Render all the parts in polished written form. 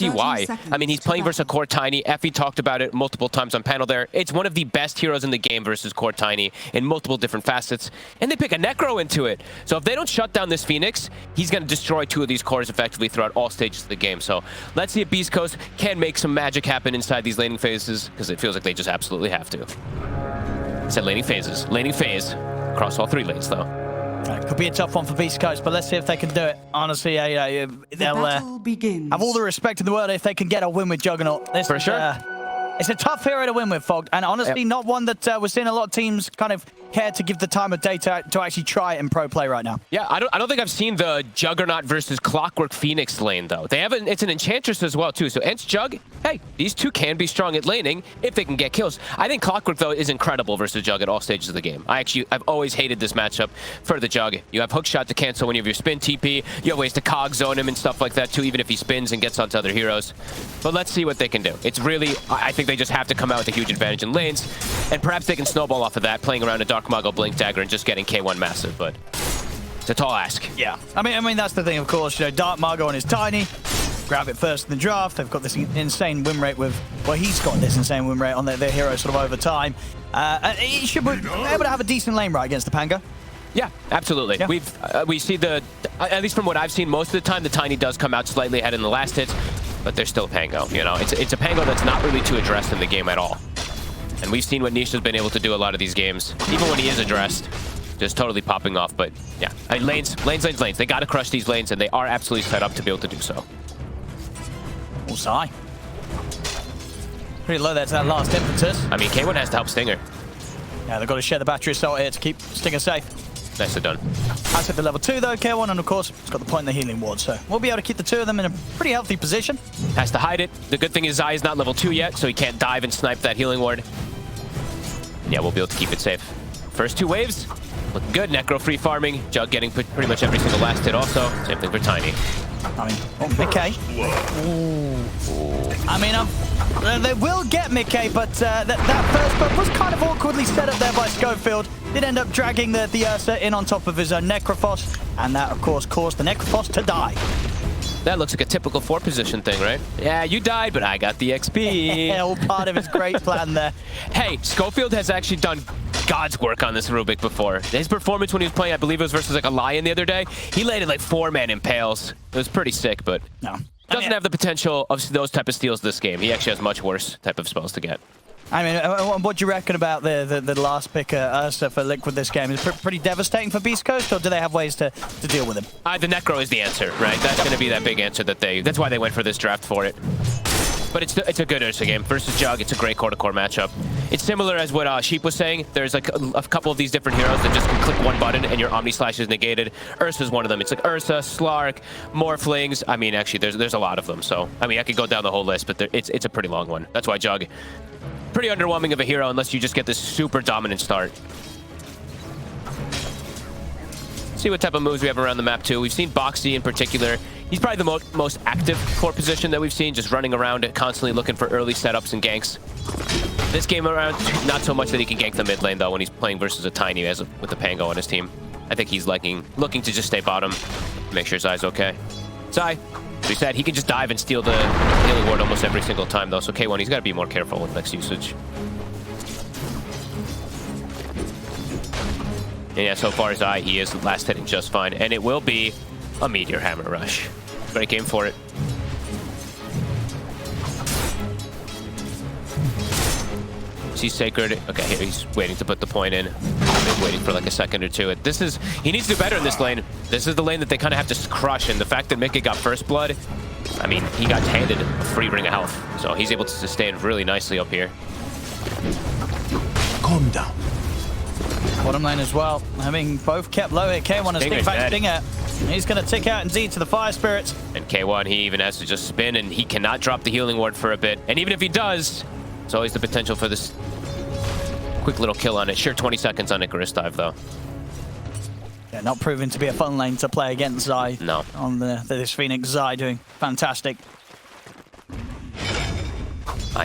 see why. I mean, he's playing versus a core Tiny. Effie talked about it multiple times on panel there. It's one of the best heroes in the game versus core Tiny in multiple different facets. And they pick a Necro into it. So if they don't shut down this Phoenix, he's going to destroy two of these cores effectively throughout all stages of the game. So let's see if Beast Coast can make some magic happen inside these laning phases, because it feels like they just absolutely have to. I said laning phases. Laning phase across all three lanes, though. Could be a tough one for Beast Coast, but let's see if they can do it. Honestly, they'll have all the respect in the world if they can get a win with Juggernaut. For sure. It's a tough hero to win with, Fogged, and honestly, not one that we're seeing a lot of teams kind of care to give the time of day to actually try it in pro play right now. Yeah, I don't think I've seen the Juggernaut versus Clockwork Phoenix lane, though. They have it's an Enchantress as well, too. So Ench, Jug, hey, these two can be strong at laning if they can get kills. I think Clockwork, though, is incredible versus Jug at all stages of the game. I've always hated this matchup for the Jug. You have hookshot to cancel when you have your spin TP. You have ways to cog zone him and stuff like that, too, even if he spins and gets onto other heroes. But let's see what they can do. It's really, I think they just have to come out with a huge advantage in lanes, and perhaps they can snowball off of that, playing around a Dark Muggle, Blink Dagger, and just getting K1 massive, but it's a tall ask. Yeah, I mean that's the thing, of course. You know, Dark Muggle on his Tiny, grab it first in the draft. They've got this insane win rate with, well, he's got this insane win rate on their hero sort of over time. He should be able to have a decent lane right against the Pango. Yeah, absolutely. Yeah. We see at least from what I've seen, most of the time the Tiny does come out slightly ahead in the last hit, but they're still Pango. You know, it's a Pango that's not really too addressed in the game at all. And we've seen what Nisha's been able to do a lot of these games, even when he is addressed, just totally popping off. But yeah, I mean, lanes. They got to crush these lanes, and they are absolutely set up to be able to do so. Sai. Pretty low there to that last impetus. I mean, K1 has to help Stinger. Yeah, they've got to share the battery assault here to keep Stinger safe. Nicely done. That's at the level 2 though, K1, and of course, it's got the point in the healing ward, so we'll be able to keep the two of them in a pretty healthy position. Has to hide it. The good thing is Zai is not level 2 yet, so he can't dive and snipe that healing ward. Yeah, we'll be able to keep it safe. First two waves, looking good. Necro free farming. Jug getting pretty much every single last hit also. Same thing for Tiny. I mean, Mickey. I mean, they will get Mickey, but that first buff was kind of awkwardly set up there by Schofield. Did end up dragging the Ursa in on top of his own Necrophos, and that, of course, caused the Necrophos to die. That looks like a typical 4-position thing, right? Yeah, you died, but I got the XP. All part of his great plan there. Hey, Schofield has actually done God's work on this Rubick before. His performance when he was playing, I believe it was versus like a Lion the other day, he landed like 4-man impales. It was pretty sick, but doesn't have the potential of those type of steals this game. He actually has much worse type of spells to get. I mean, what do you reckon about the last pick, Ursa, for Liquid this game? Is it pretty devastating for Beast Coast, or do they have ways to deal with him? The Necro is the answer, right? That's going to be that big answer that's why they went for this draft for it. But it's a good Ursa game. Versus Jug, it's a great core-to-core matchup. It's similar as what Sheep was saying. There's like a couple of these different heroes that just can click one button and your Omni Slash is negated. Ursa's one of them. It's like Ursa, Slark, Morphlings. I mean, actually, there's a lot of them. So, I mean, I could go down the whole list, but it's a pretty long one. That's why Jug, pretty underwhelming of a hero unless you just get this super dominant start. See what type of moves we have around the map, too. We've seen Boxy in particular. He's probably the most active core position that we've seen, just running around it, constantly looking for early setups and ganks. This game around, not so much that he can gank the mid lane, though, when he's playing versus a Tiny with the Pango on his team. I think he's looking to just stay bottom, make sure Zai's okay. Zai, as we said, he can just dive and steal the healing ward almost every single time, though, so K1, he's got to be more careful with next usage. And yeah, so far Zai, he is last hitting just fine, and it will be a Meteor Hammer rush. Great game for it. He's Sacred. Okay, here he's waiting to put the point in. Been waiting for like a second or two. He needs to do better in this lane. This is the lane that they kind of have to crush, and the fact that Mickey got first blood, I mean, he got handed a free ring of health, so he's able to sustain really nicely up here. Calm down. Bottom lane as well. Having both kept low here. K1 has stick back Stinger. He's going to tick out indeed to the Fire Spirits. And K1, he even has to just spin, and he cannot drop the healing ward for a bit. And even if he does, there's always the potential for this quick little kill on it. Sure, 20 seconds on Icarus dive, though. Yeah, not proving to be a fun lane to play against Zai. No. On this Phoenix, Zai doing fantastic.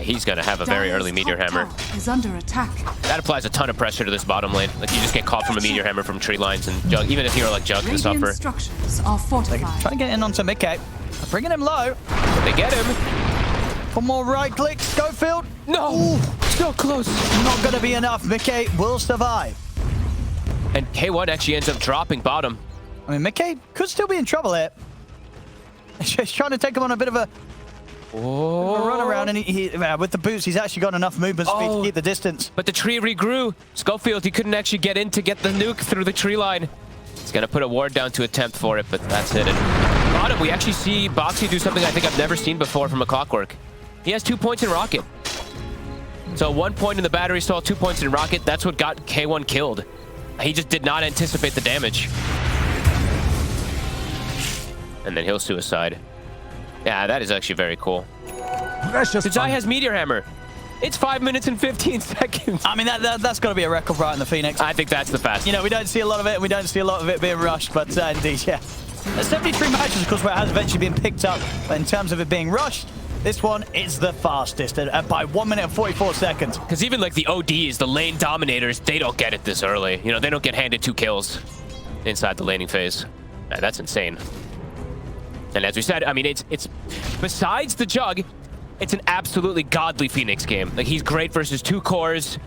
He's going to have a very early Meteor Hammer. Is under attack. That applies a ton of pressure to this bottom lane. Like, you just get caught from a Meteor Hammer from tree lines, and Jug, even a hero like Jug can suffer. Structures are fortified. Trying to get in onto Mickey. Bringing him low. They get him. One more right click. Schofield. No. Ooh, So close. not going to be enough. Mickey will survive. And K1 actually ends up dropping bottom. I mean, Mickey could still be in trouble here. He's trying to take him on a bit of a run around, and with the boots, he's actually got enough movement speed to keep the distance. But the tree regrew. Schofield, he couldn't actually get in to get the nuke through the tree line. He's going to put a ward down to attempt for it, but that's it. And bottom, we actually see Boxy do something I think I've never seen before from a Clockwork. He has 2 points in Rocket. So 1 point in the battery stall, 2 points in Rocket. That's what got K1 killed. He just did not anticipate the damage. And then he'll suicide. Yeah, that is actually very cool. Zai has Meteor Hammer. It's 5 minutes and 15 seconds. I mean, that's got to be a record right in the Phoenix. I think that's the fastest. You know, we don't see a lot of it, and we don't see a lot of it being rushed, but indeed, yeah. There's 73 matches, of course, where it has eventually been picked up, but in terms of it being rushed, this one is the fastest by 1 minute and 44 seconds. Because even like the ODs, the lane dominators, they don't get it this early. You know, they don't get handed 2 kills inside the laning phase. That's insane. And as we said, I mean, it's besides the Jug, it's an absolutely godly Phoenix game. Like, he's great versus 2 cores.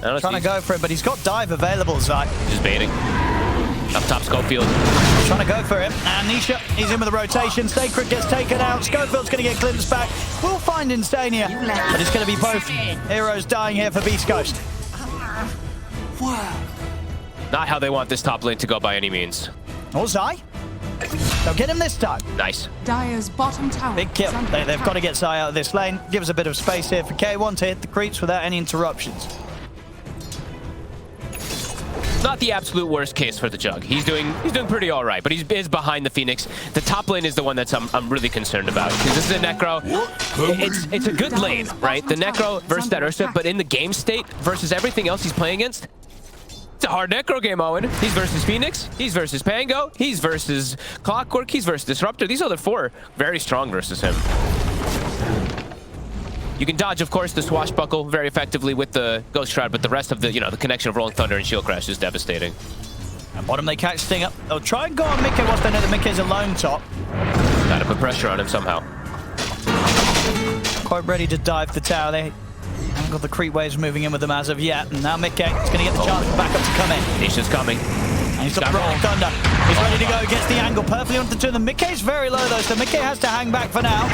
Trying to go for it, but he's got dive available, Zai. Just baiting. Up top, Schofield. Trying to go for him. And Nisha, he's in with the rotation. Sacred gets taken out. Schofield's going to get glimpsed back. We'll find Insania. But it's going to be both heroes dying here for Beast Coast. Not how they want this top lane to go by any means. Oh, Zai. They'll get him this time. Nice. Dire's bottom tower. Big kill. They've got to get Zai out of this lane. Give us a bit of space here for K1 to hit the creeps without any interruptions. Not the absolute worst case for the Jug. He's doing pretty all right, but he is behind the Phoenix. The top lane is the one that's I'm really concerned about, because this is a Necro. It's a good lane, right? The Necro versus that Ursa, but in the game state versus everything else he's playing against, it's a hard Necro game, Owen. He's versus Phoenix, he's versus Pango, he's versus Clockwork, he's versus Disruptor. These other 4 very strong versus him. You can dodge, of course, the Swashbuckle very effectively with the Ghost Shroud, but the rest of the, the connection of Rolling Thunder and Shield Crash is devastating. At bottom, they catch Sting up. They'll try and go on Mickey once they know that Mickey's alone top. Gotta put pressure on him somehow. Quite ready to dive the tower. They haven't got the creep waves moving in with them as of yet. And now Mickey is going to get the chance for backup to come in. Nisha's coming. And he's got Rolling Thunder. He's ready to go. Gets the angle perfectly onto the 2 of them. Mickey's very low, though, so Mickey has to hang back for now.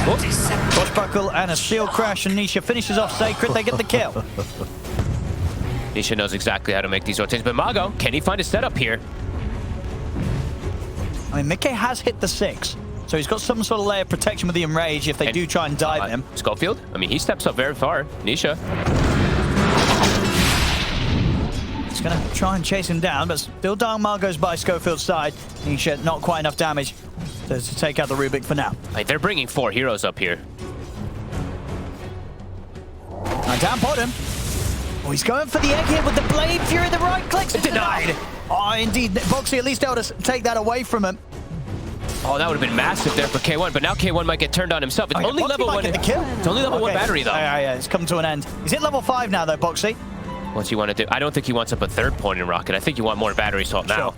Swashbuckle and a Shield Crash, and Nisha finishes off Sacred. They get the kill. Nisha knows exactly how to make these rotations, but Mago, can he find a setup here? I mean, Mickey has hit the 6, so he's got some sort of layer of protection with the Enrage if they do try and dive him. Schofield? I mean, he steps up very far. Nisha. He's going to try and chase him down, but still down Margot's by Schofield's side. Nisha, not quite enough damage to take out the Rubick for now. Like, they're bringing 4 heroes up here. Now down bottom. Oh, he's going for the egg here with the Blade Fury. The right clicks. Denied. Oh, indeed. Boxy at least able to take that away from him. Oh, that would have been massive there for K1, but now K1 might get turned on himself. It's only level 1. Get the kill. It's only level 1 battery, though. Yeah, it's come to an end. He's hit level 5 now, though, Boxy. What's he want to do? I don't think he wants up a 3rd point in Rocket. I think you want more battery salt now.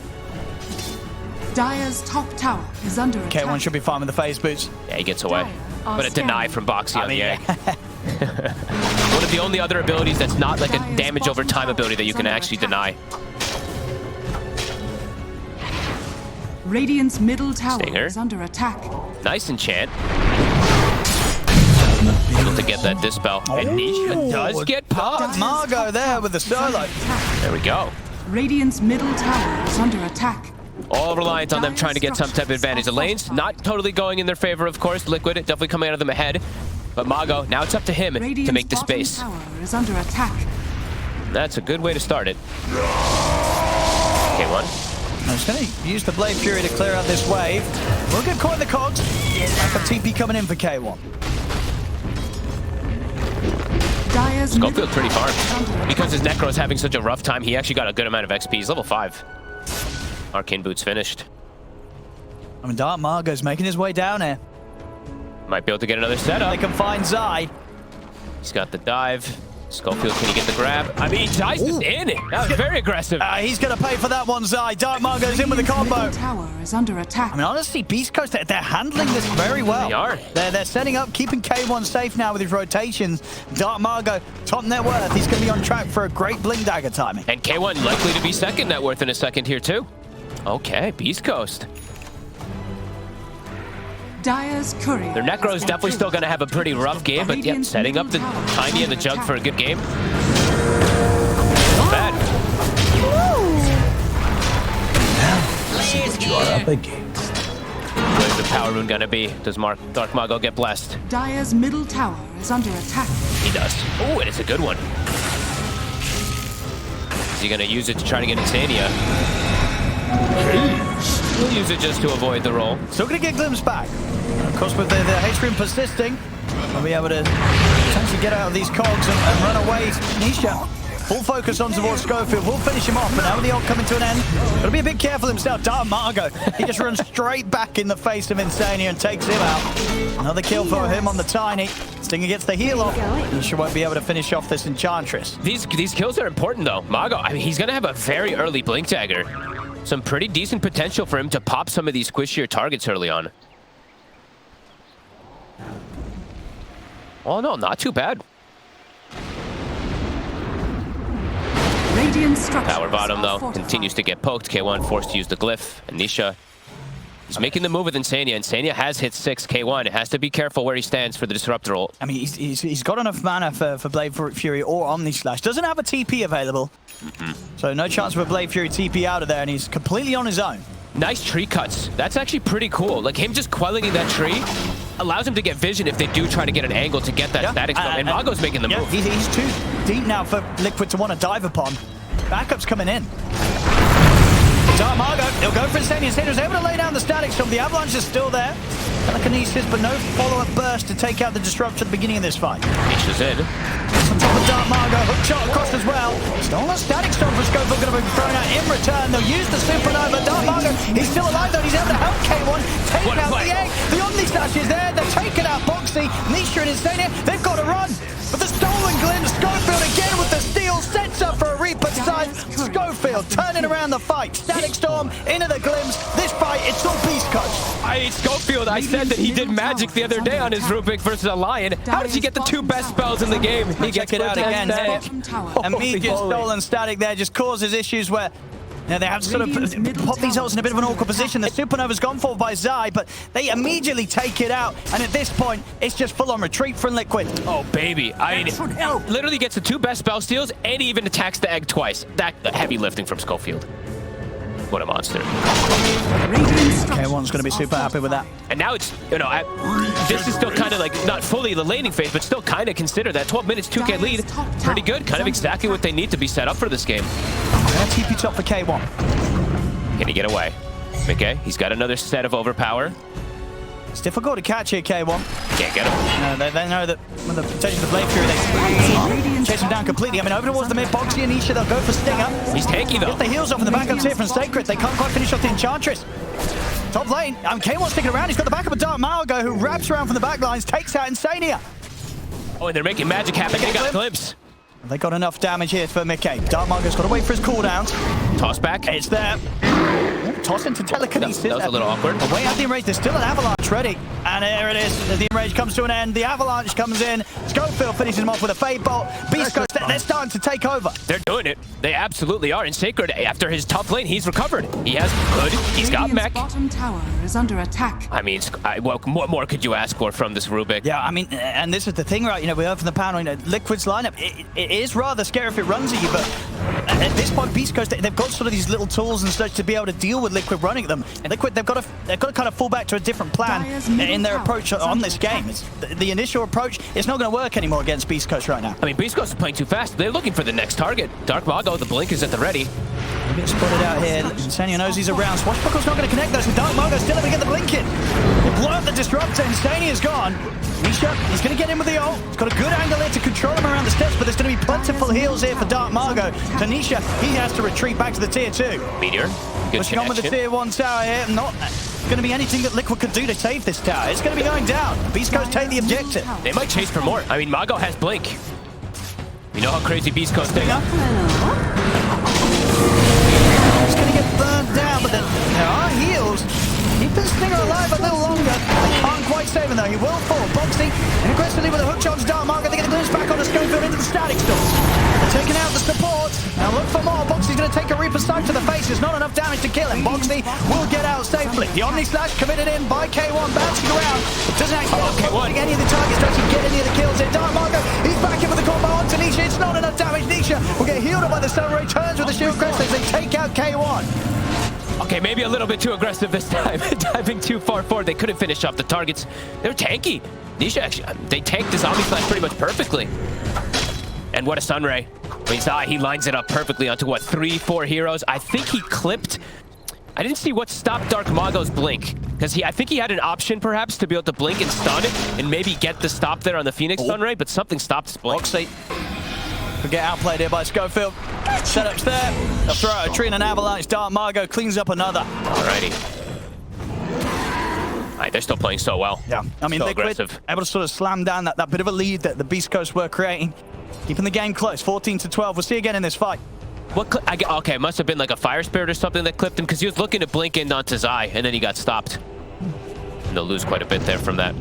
Dire's top tower is under attack. K1 should be fine with the phase boots. Yeah, he gets away. But a deny from Boxy on the egg. One of the only other abilities that's not like a damage over time ability that you can actually deny. Radiant's middle tower Stinger. is under attack. Nice enchant. Able to get that dispel. And Nisha does get popped. Margot there with the solo. There we go. Radiant's middle tower is under attack. All reliant on them trying to get some type of advantage. The lanes not totally going in their favor, of course. Liquid definitely coming out of them ahead. But Mago, now it's up to him to make the space. Tower is under attack. That's a good way to start it. K1. He's going to use the Blade Fury to clear out this wave. We'll get caught in the cogs. Backup TP coming in for K1. Schofield pretty farmed. Because his Necro is having such a rough time, he actually got a good amount of XP. He's level 5. Arcane Boots finished. I mean, Dark Margot's making his way down here. Might be able to get another setup. They can find Zai. He's got the dive. Schofield, can he get the grab? I mean, Zai's just in it. That was very aggressive. He's going to pay for that one, Zai. Dark Margo's in with the combo. Middle tower is under attack. I mean, honestly, Beast Coast, they're handling this very well. They are. They're setting up, keeping K1 safe now with his rotations. Dark Margo, top net worth. He's going to be on track for a great Blink Dagger timing. And K1 likely to be second net worth in a second here, too. Okay, Beast Coast. Dire's courier. Their Necro is definitely still going to have a pretty rough game, but yeah, setting up the Tiny and the Jug for a good game. Not bad. See what you are up against. Where's the power rune going to be? Does Dark Mago get blessed? Dire's middle tower is under attack. He does. Oh, and it's a good one. Is he going to use it to try to get Insania? He'll use it just to avoid the roll. Still going to get Glimpse back. Of course, with the H-Stream persisting, we'll be able to potentially get out of these cogs and run away. Nisha, full focus on towards Schofield. We'll finish him off, but now with the ult coming to an end, got to be a bit careful himself. Dark Margo, he just runs straight back in the face of Insania and takes him out. Another kill for him on the Tiny. Stinger gets the heal off. Nisha won't be able to finish off this Enchantress. These kills are important, though. Mago, I mean, he's going to have a very early Blink Dagger. Some pretty decent potential for him to pop some of these squishier targets early on. Oh, no, not too bad. Radiant structures Power bottom, though, fortified. continues to get poked. K1 forced to use the glyph. And Nisha, he's making the move with Insania. Insania has hit 6. K1 has to be careful where he stands for the disrupt roll. I mean, he's got enough mana for Blade Fury or Omni Slash. Doesn't have a TP available. So no chance for a Blade Fury TP out of there, and he's completely on his own. Nice tree cuts. That's actually pretty cool. Like, him just quelling in that tree allows him to get vision if they do try to get an angle to get that static storm. And Mago's making the move. He's too deep now for Liquid to want to dive upon. Backup's coming in. Dark Margo, he'll go for Insania. Insania's able to lay down the static storm. The avalanche is still there. Telekinesis, but no follow-up burst to take out the disrupt at the beginning of this fight. Nisha's in. On top of Dark Margo, hook shot across as well. Stolen static storm for Schofield going to be thrown out in return. They'll use the supernova. Dark Margo, he's still alive though. He's able to help K1 take out the egg. The Omni Slash is there. They're taking out Boxy. Nisha and Insania, they've got to run. But the stolen glimpse, Schofield again with the steal, sets up for a Reaper side. Schofield turning around the fight. Static storm into the glimpse. This fight, it's all Beast Coast. Schofield, I said that he did magic the other day on his Rubick versus a Lion. How does he get the 2 best spells in the game? He gets it out again. Immediate moly. stolen static there just causes issues where they have to sort of put these ults in a bit of an awkward position. The Supernova's gone for by Zai, but they immediately take it out. And at this point, it's just full-on retreat from Liquid. Oh, baby. I mean, literally gets the 2 best spell steals and even attacks the egg twice. That heavy lifting from Schofield. What a monster. K1's going to be super happy with that. And now it's, this is still kind of like, not fully the laning phase, but still kind of consider that 12 minutes 2K lead. Pretty good. Kind of exactly what they need to be set up for this game. TP top for K1. Can he get away? Okay, he's got another set of overpower. It's difficult to catch here, K1. Can't get him. No, they know that when the potential of Blade Fury, they chase him down completely. I mean, over towards the mid, Boxy and Nisha, they'll go for Stinger. He's tanky, though. Get the heals off, and the backups here from Sacred. They can't quite finish off the Enchantress. Top lane, K1 sticking around. He's got the backup of Dark Margo, who wraps around from the back lines, takes out Insania. Oh, and they're making magic happen. They got Glimpse. They got enough damage here for Mickey. Dark Margo's got to wait for his cooldowns. Toss back. It's there. Toss into telekinesis. That was a little awkward. Way out the enrage. There's still an avalanche ready. And there it is. The enrage comes to an end. The avalanche comes in. Schofield finishes him off with a Fade Bolt. Beast Coast, they're starting to take over. They're doing it. They absolutely are. And Sacred, after his top lane, he's recovered. He has good. He's got mech. Bottom tower is under attack. I mean, what more could you ask for from this Rubick? Yeah, I mean, and this is the thing, right? We heard from the panel, Liquid's lineup, it is rather scary if it runs at you, but at this point, Beast Coast, they've got sort of these little tools and such to be able to deal with Liquid running at them. And Liquid, they've got to kind of fall back to a different plan in their approach on this game. It's the initial approach, it's not going to work anymore against Beast Coast right now. I mean, Beast Coast is playing too fast. They're looking for the next target. Dark Mago, the blink is at the ready. He gets spotted out here. Insania knows he's around. Swashbuckle's not going to connect those, but Dark Mago still able to get the blink in. They blow up the disruptor. Insania's gone. Nisha, he's going to get in with the ult. He's got a good angle here to control him around the steps, but there's going to be plentiful heals here for Dark Margo. To Nisha, he has to retreat back to the tier 2. Meteor, good pushing on with the tier 1 tower here. Not going to be anything that Liquid could do to save this tower. It's going to be going down. Beast Coast take the objective. They might chase for more. I mean, Mago has blink. You know how crazy Beast Coast is. He's gonna get burned down, but then there are heals. Keep this Stinger alive a little longer. Can't quite save him though. He will fall. Boxy aggressively with a hook charge down. Margaret, they get the glimpse back on the Schofield into the static stalls. They're taking out the support. Now look for more. Boxy's going to take a Reaper Sight to the face. There's not enough damage to kill him. Boxy will get out safely. The Omni Slash committed in by K1, bouncing around. Doesn't actually get any of the targets to actually get any of the kills in. Dark Margot, he's back in with the combo onto Nisha. It's not enough damage. Nisha will get healed up by the Stone Ray. Turns with the shield crest as they take out K1. Okay, maybe a little bit too aggressive this time. Diving too far forward. They couldn't finish off the targets. They're tanky. Nisha actually, they tanked this Omni Slash pretty much perfectly. And what a Sunray. He lines it up perfectly onto what, 3-4 heroes. I think he clipped. I didn't see what stopped Dark Mago's blink. Because I think he had an option perhaps to be able to blink and stun it and maybe get the stop there on the Phoenix Sunray, but something stopped his blink. Boxy could get outplayed here by Schofield. Setups there. They'll throw out a tree and an avalanche. Dark Margot cleans up another. Alrighty. Alright, they're still playing so well. Yeah, I mean, so Liquid aggressive. able to sort of slam down that bit of a lead that the Beast Coast were creating. Keeping the game close, 14-12. We'll see again in this fight. Okay, it must have been like a Fire Spirit or something that clipped him because he was looking to blink in onto Zai and then he got stopped. And they'll lose quite a bit there from that.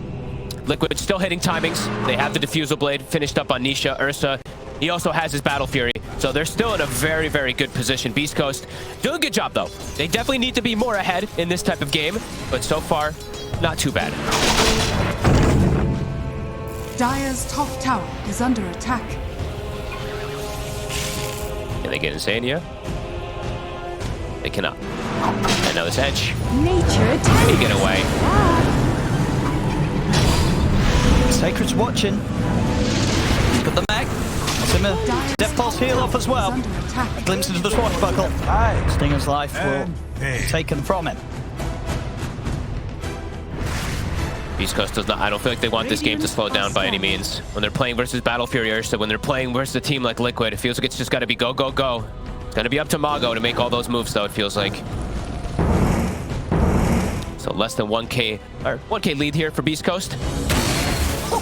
Liquid still hitting timings. They have the Diffusal Blade finished up on Nisha, Ursa. He also has his Battle Fury. So they're still in a very, very good position. Beast Coast doing a good job though. They definitely need to be more ahead in this type of game, but so far, not too bad. Dire's top tower is under attack. Can they get insane here? They cannot. And now this Ench. Nature attacks. He get away. Sacred's watching. Got the mag. Death Pulse heal off as well. A glimpse into the swashbuckle. Stinger's life will be taken from him. Beast Coast does not. I don't feel like they want this game to slow down by any means. When they're playing versus Battle Fury Ursa, when they're playing versus a team like Liquid, it feels like it's just got to be go, go, go. It's going to be up to Mago to make all those moves, though, it feels like. So less than 1K, or 1K lead here for Beast Coast.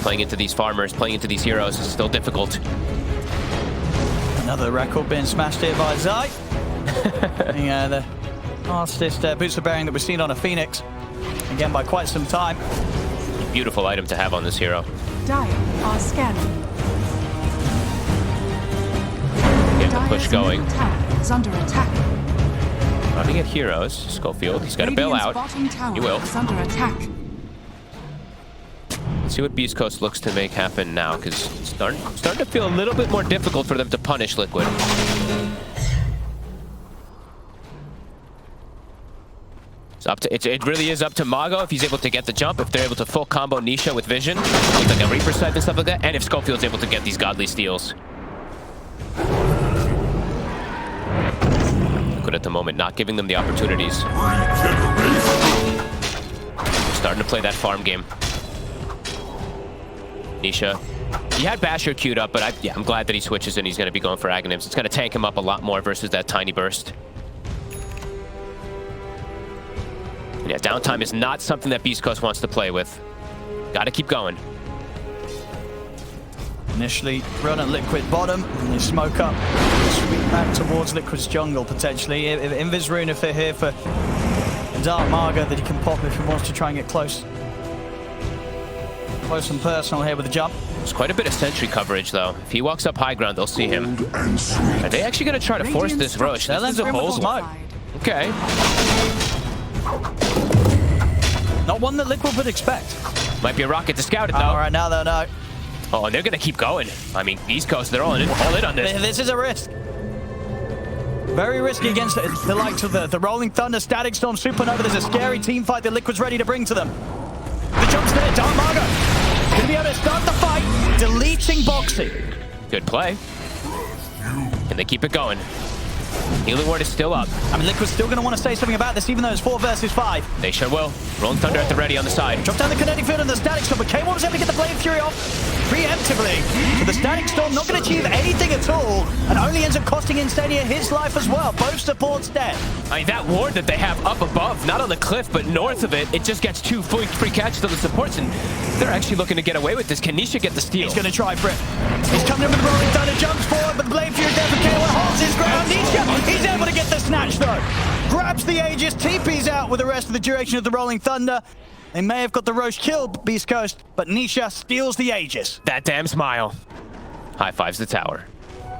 Playing into these farmers, playing into these heroes is still difficult. Another record being smashed here by Zai. Yeah, the fastest boots of bearing that we've seen on a Phoenix. Again, by quite some time. Beautiful item to have on this hero. Dire are scanning. Get the push going. Tower is under attack. Running at heroes. Schofield, he's got to bail out. He will. Is under attack. Let's see what Beast Coast looks to make happen now, because it's starting to feel a little bit more difficult for them to punish Liquid. It's up to, it really is up to Mago if he's able to get the jump, if they're able to full combo Nisha with vision, with like a Reaper Sight and stuff like that, and if Schofield's able to get these godly steals. Liquid at the moment not giving them the opportunities. Starting to play that farm game. Nisha, he had Basher queued up, but I'm glad that he switches and he's going to be going for Aghanims. It's going to tank him up a lot more versus that tiny burst. Yeah, downtime is not something that Beast Coast wants to play with. Got to keep going. Initially run at Liquid bottom, and they smoke up. Sweep back towards Liquid's jungle, potentially. Invis Rune if they're here for Dark Margo that he can pop if he wants to try and get close. Close and personal here with the jump. There's quite a bit of sentry coverage, though. If he walks up high ground, they'll see him. Are they actually going to try to force this Roche? This is a whole smoke. Okay. Not one that Liquid would expect. Might be a rocket to scout it, though. All right, now they'll know. Oh, and they're going to keep going. I mean, East Coast, they're all in on this. This is a risk. Very risky against the likes of the Rolling Thunder, Static Storm, Supernova. There's a scary team fight that Liquid's ready to bring to them. The jump's there, Dark Margo. Gonna be able to start the fight, deleting Boxy. Good play. And they keep it going. Healing Ward is still up. I mean, Liquid's still going to want to say something about this, even though it's 4 versus 5. They sure will. Rolling Thunder at the ready on the side. Drop down the Kinetic Field and the Static Storm, but K1 was able to get the Blade Fury off preemptively. So the Static Storm not going to achieve anything at all, and only ends up costing Insania his life as well. Both supports dead. I mean, that ward that they have up above, not on the cliff, but north of it, it just gets 2 free catches to the supports, and they're actually looking to get away with this. Can Nisha get the steal? He's going to try for it. He's coming in with the Rolling Thunder, jumps forward, but the Blade Fury there for K1, holds his ground. Nisha, he's able to get the snatch though. Grabs the Aegis, TP's out with the rest of the duration of the Rolling Thunder. They may have got the Roche kill, Beast Coast, but Nisha steals the Aegis. That damn smile. High fives the tower.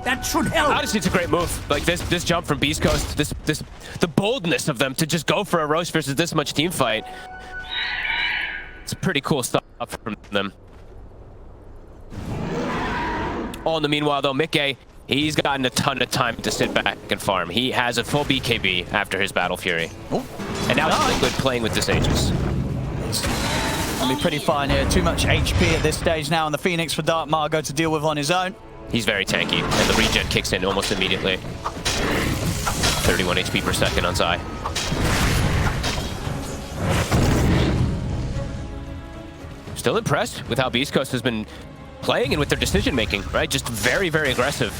That should help. Honestly, it's a great move. Like this jump from Beast Coast, the boldness of them to just go for a Roche versus this much team fight. It's pretty cool stuff from them. All in the meanwhile, though, Mickey, he's gotten a ton of time to sit back and farm. He has a full BKB after his Battle Fury. Ooh. And now it's Liquid playing with this Aegis. I'll be pretty fine here. Too much HP at this stage now, and the Phoenix for Dark Margo to deal with on his own. He's very tanky, and the regen kicks in almost immediately. 31 HP per second on Zai. Still impressed with how Beast Coast has been playing and with their decision making, right? Just very, very aggressive.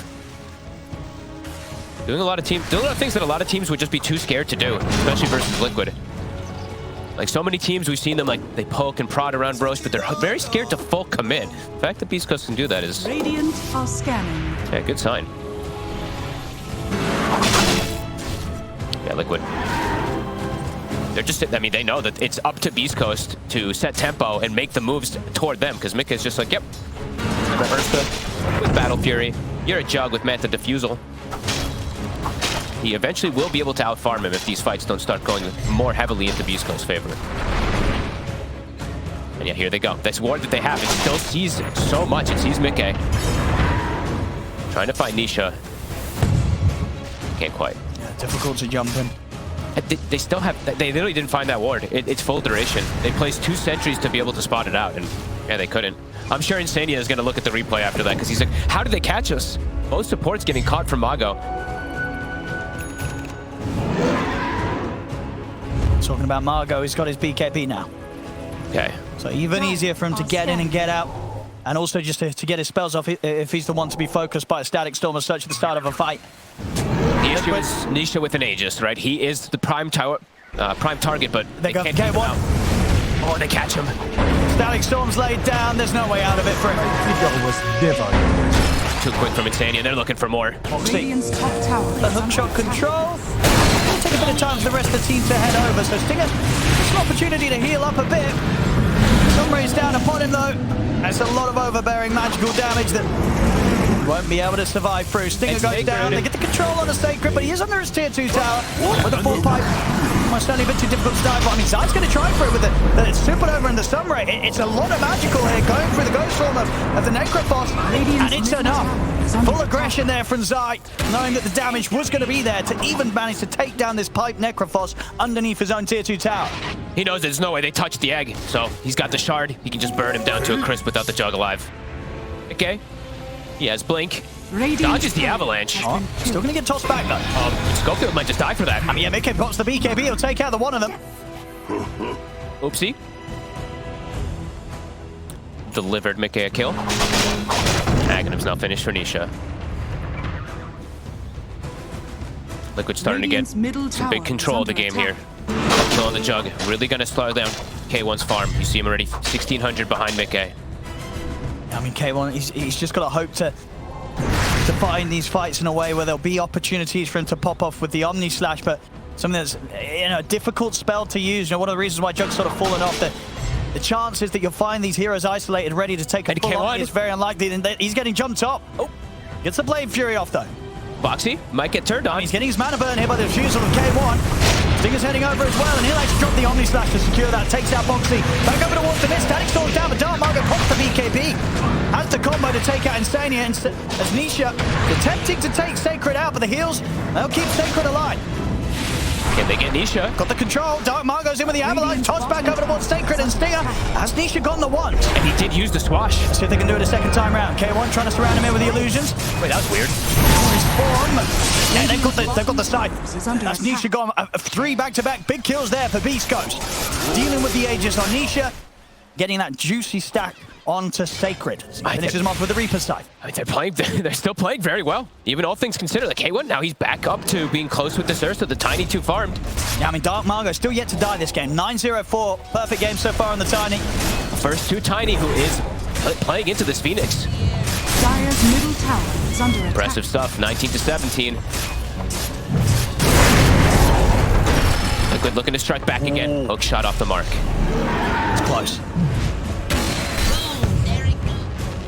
Doing a lot of things that a lot of teams would just be too scared to do, especially versus Liquid. Like so many teams, we've seen them like they poke and prod around Roche, but they're very scared to full commit. The fact that Beast Coast can do that is Radiant are scanning. yeah, good sign. Yeah, Liquid. They're just, I mean, they know that it's up to Beast Coast to set tempo and make the moves toward them, because Mika is just like, yep, Ursa with Battle Fury. You're a Jug with Manta Diffusal. He eventually will be able to outfarm him if these fights don't start going more heavily into Beast Coast's favor. And yeah, here they go. This ward that they have, it still sees so much. It sees Mickey. Trying to find Nisha. Can't quite. Yeah, difficult to jump in. They still have, they literally didn't find that ward. It's full duration. They placed 2 sentries to be able to spot it out, and yeah, they couldn't. I'm sure Insania is going to look at the replay after that, because he's like, how did they catch us? Both supports getting caught from Mago. Talking about Margo, he's got his BKB now. Okay. So even easier for him to get in and get out, and also just to get his spells off if he's the one to be focused by a Static Storm as such at the start of a fight. The issue is Nisha with an Aegis, right? He is the prime target, but They go can't for keep him K1. out. Or they catch him. Static Storm's laid down, there's no way out of it for him. Too quick from Insania, they're looking for more. Radiant's top tower The is hook under shot attack. control. It'll take a bit of time for the rest of the team to head over, so Stinger, it's an opportunity to heal up a bit. Sunray's down upon him though. That's a lot of overbearing magical damage that won't be able to survive through. Stinger It's goes Sacred. down, they get the control on the Sacred, but he is under his tier 2 tower with a full pipe. Almost only a bit too difficult to dive, but I mean, Zai's going to try for it with the Supernova and the Sunray. It's a lot of magical here, going through the Ghost Form of the Necrophos, and it's enough. Full aggression there from Zai, knowing that the damage was going to be there to even manage to take down this pipe Necrophos underneath his own tier 2 tower. He knows there's no way they touched the egg, so he's got the shard. He can just burn him down to a crisp without the Jug alive. Okay. He has Blink. Radiant Dodges the avalanche. Oh, still going to get tossed back though. Schofield might just die for that. I mean, yeah, Mickey pops the BKB, he'll take out the one of them. Oopsie. Delivered Mickey a kill. Aghanim's now finished for Nisha. Liquid starting to get Radiant's middle some big tower control of the is game under here. Kill on the Jug. Really going to slow down K1's farm. You see him already 1,600 behind Mickey. I mean, K1, he's just got to hope to find these fights in a way where there'll be opportunities for him to pop off with the Omni Slash, but something that's, you know, a difficult spell to use. You know, one of the reasons why Jug's sort of fallen off, the chances that you'll find these heroes isolated, ready to take a full Omni is very unlikely. And he's getting jumped up. Oh, gets the Blade Fury off though. Boxy might get turned on. He's getting his mana burn here by the refusal of K1. Stinger's heading over as well, and he'll actually drop the Omni Slash to secure that. Takes out Boxy. Back over towards the mid. Static Storm's down, but Dark Margo pops the BKB. Has the combo to take out Insania, as Nisha attempting to take Sacred out, but the heals, they'll keep Sacred alive. Can they get Nisha? Got the control. Dark Margot's in with the avalanche. Toss back over towards Sacred and Stinger. Has Nisha gotten the one? And he did use the swash. Let's see if they can do it a second time round. K1 trying to surround him in with the illusions. Wait, that was weird. His form. Yeah, they've got the side. That's Nisha gone. 3 back-to-back. Big kills there for Beast Coast. Dealing with the Aegis on Nisha. Getting that juicy stack onto Sacred. Finishes him off with the Reaper side. I mean, they're still playing very well. Even all things considered. Like K1, now he's back up to being close with this Ursa. The Tiny 2 farmed. Yeah, I mean, Dark Margot still yet to die this game. 9-0-4. Perfect game so far on the Tiny. First 2 Tiny who is playing into this Phoenix. Dire's middle tower is under attack. Impressive stuff. 19-17. Liquid looking to strike back again. Hook shot off the mark. It's close.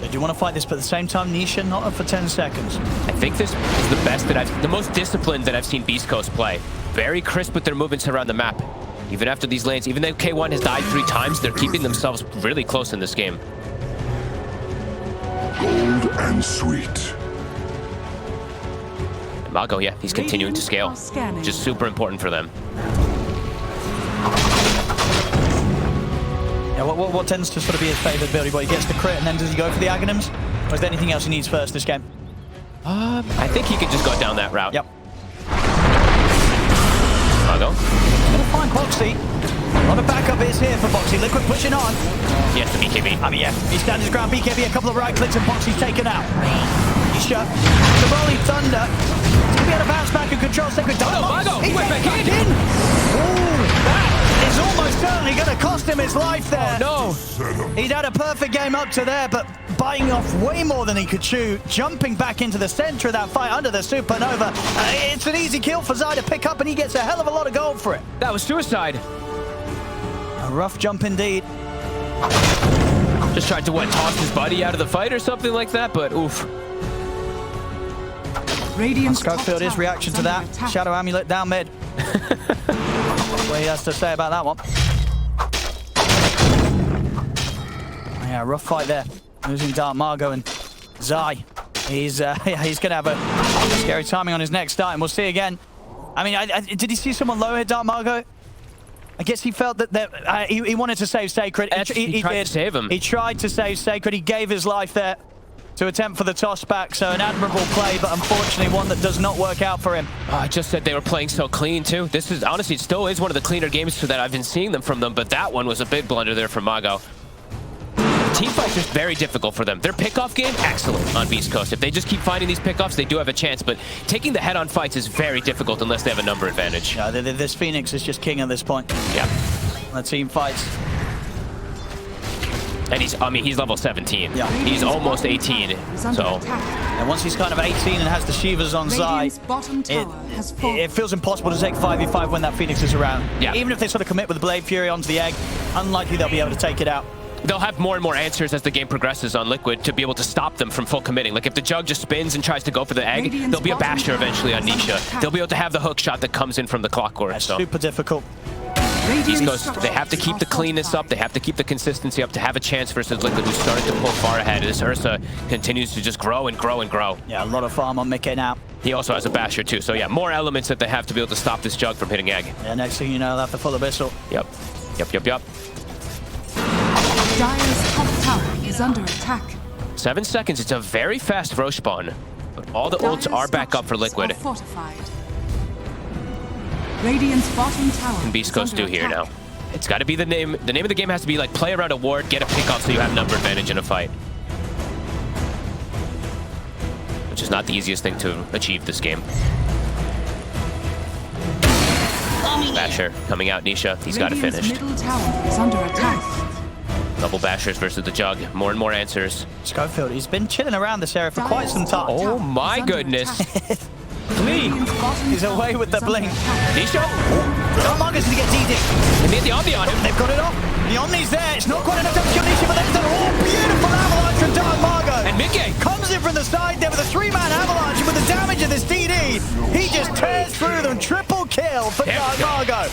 Do you want to fight this, but at the same time, Nisha not up for 10 seconds. I think this is the best the most disciplined that I've seen Beast Coast play. Very crisp with their movements around the map. Even after these lanes, even though K1 has died 3 times, they're keeping themselves really close in this game. Gold and sweet. And Mago, yeah, he's continuing to scale, which is super important for them. Yeah, what tends to sort of be his favourite build? He gets the crit, and then does he go for the Aghanims? Or is there anything else he needs first this game? I think he could just go down that route. Yep. Mago. Gonna find Boxy. A lot of backup is here for Boxy. Liquid pushing on. He has the BKB. I mean, yeah, he stands his ground. BKB, a couple of right clicks, and Boxy's taken out. Nisha, the rolling thunder. He's gonna be able to bounce back and control Sacred. Oh, no, Mago! He went back in! Ooh, that is almost certainly gonna cost him his life there. No! He'd had a perfect game up to there, but biting off way more than he could chew, jumping back into the center of that fight under the Supernova. It's an easy kill for Zai to pick up, and he gets a hell of a lot of gold for it. That was suicide. A rough jump indeed. Just tried to, toss his buddy out of the fight or something like that, but oof. Schofield, his reaction to that. Shadow Amulet down mid. What he has to say about that one. Yeah, rough fight there. Losing Dark Margot and Zai. He's going to have a scary timing on his next start, and we'll see again. I mean, did he see someone low here, Dark Margot? I guess he felt that he wanted to save Sacred. He tried to save him. He tried to save Sacred. He gave his life there to attempt for the toss back. So an admirable play, but unfortunately one that does not work out for him. Oh, I just said they were playing so clean too. This is honestly, it still is one of the cleaner games that I've been seeing them from them, but that one was a big blunder there for Mago. Team fights are very difficult for them. Their pickoff game, excellent on Beast Coast. If they just keep finding these pickoffs, they do have a chance, but taking the head-on fights is very difficult unless they have a number advantage. Yeah, this Phoenix is just king at this point. Yeah. The team fights. And he's level 17. Yeah. He's almost 18, so. And once he's kind of 18 and has the Shivas on Zai, it feels impossible to take 5v5 when that Phoenix is around. Yeah. Even if they sort of commit with the Blade Fury onto the egg, unlikely they'll be able to take it out. They'll have more and more answers as the game progresses on Liquid to be able to stop them from full committing. Like if the Jug just spins and tries to go for the egg, there'll be a basher eventually on Nisha. They'll be able to have the hook shot that comes in from the Clockwork. That's so. super difficult. East Coast, they have to keep the cleanness up, they have to keep the consistency up to have a chance versus Liquid, who's starting to pull far ahead. This Ursa continues to just grow and grow and grow. Yeah, a lot of farm on Mickey now. He also has a basher too, so yeah, more elements that they have to be able to stop this Jug from hitting egg. Yeah, next thing you know, they'll have the full abyssal. Yep. Dire's top tower is under attack. 7 seconds, it's a very fast Roche spawn, but all the ults are back up for Liquid. Fortified. Radiant's bottom tower. What can Beast Coast do here now? It's got to be the name of the game has to be like play around a ward, get a pick off so you have number advantage in a fight. Which is not the easiest thing to achieve this game. Basher coming out, Nisha. He's got to finish. Middle tower is under attack. Double bashers versus the Jug. More and more answers. Schofield, he's been chilling around this area for quite some time. Oh my goodness. Flee. He's away with the blink. Nisha? Dark Margot's going to get DD. They made the Omni on him. They've got it off. The Omni's there. It's not quite enough to kill Nisha, but there's a beautiful avalanche from Dark Margot. And Mickey comes in from the side there with a 3-man avalanche, and with the damage of this DD, he just tears through them. Triple kill for Dark Margot.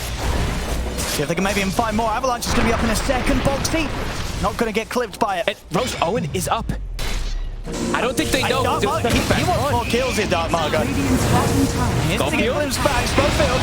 See if they can maybe even find more. Avalanche is going to be up in a second. Boxy not going to get clipped by it. And Roche Owen is up. I don't think they know. Dark Margo, he wants 4 kills here, Dark Margo. Radiant's bottom tower. Here's the glimpse back, Schofield.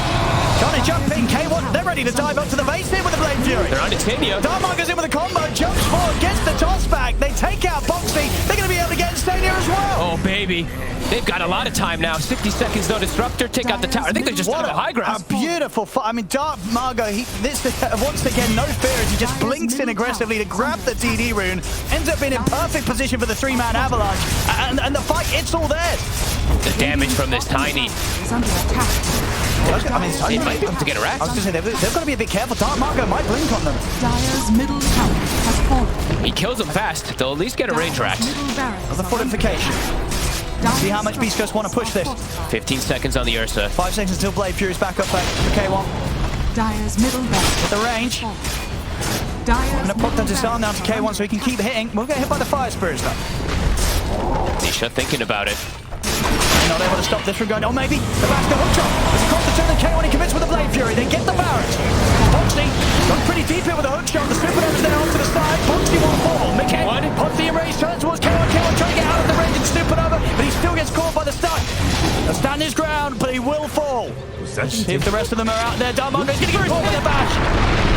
Trying to jump in, K1, they're ready to dive up to the base here with the Blade Fury. They're on Instania. Dark Margo's in with a combo, jumps forward, gets the toss back. They take out Boxy. They're going to be able to get Instania as well. Oh, baby. They've got a lot of time now. 60 seconds, no disruptor. Take out the tower. I think they're just on the high ground. A beautiful fight. I mean, Dark Margo, once again, no fear as he just blinks in aggressively to grab the DD rune. Ends up being in perfect position for the 3-man avalanche. And the fight, it's all theirs. The damage from this Tiny. Is under attack. I mean, It might be able to get a rack. I was going to say, they've got to be a bit careful. Dark Margo might blink on them. Dire's middle tower has fallen. He kills them fast. They'll at least get a range rack. Middle barracks The fortification. See how much Beast Coast want to push this. 15 seconds on the Ursa. 5 seconds until Blade Fury's back up for K1. Dire's middle barracks. With the range. Dire's I'm going to pop that disarm down to K1 so he can keep hitting. We'll get hit by the Fire Spirits though. Nisha thinking about it. Not able to stop this from going. Oh, maybe the back to hook shot. It's across the turn. K1 he commits with the Blade Fury. They get the barracks. Boxy got pretty deep here with the hook shot. The Supernova's there onto the side. Boxy won't fall. Mickey pops the erase, turns towards K1. K1 trying to get out of the range of the Supernova, but he still gets caught by the stun. He'll stand his ground, but he will fall. Let's see if the rest of them are out there. Dark Margo is going to get caught with a bash.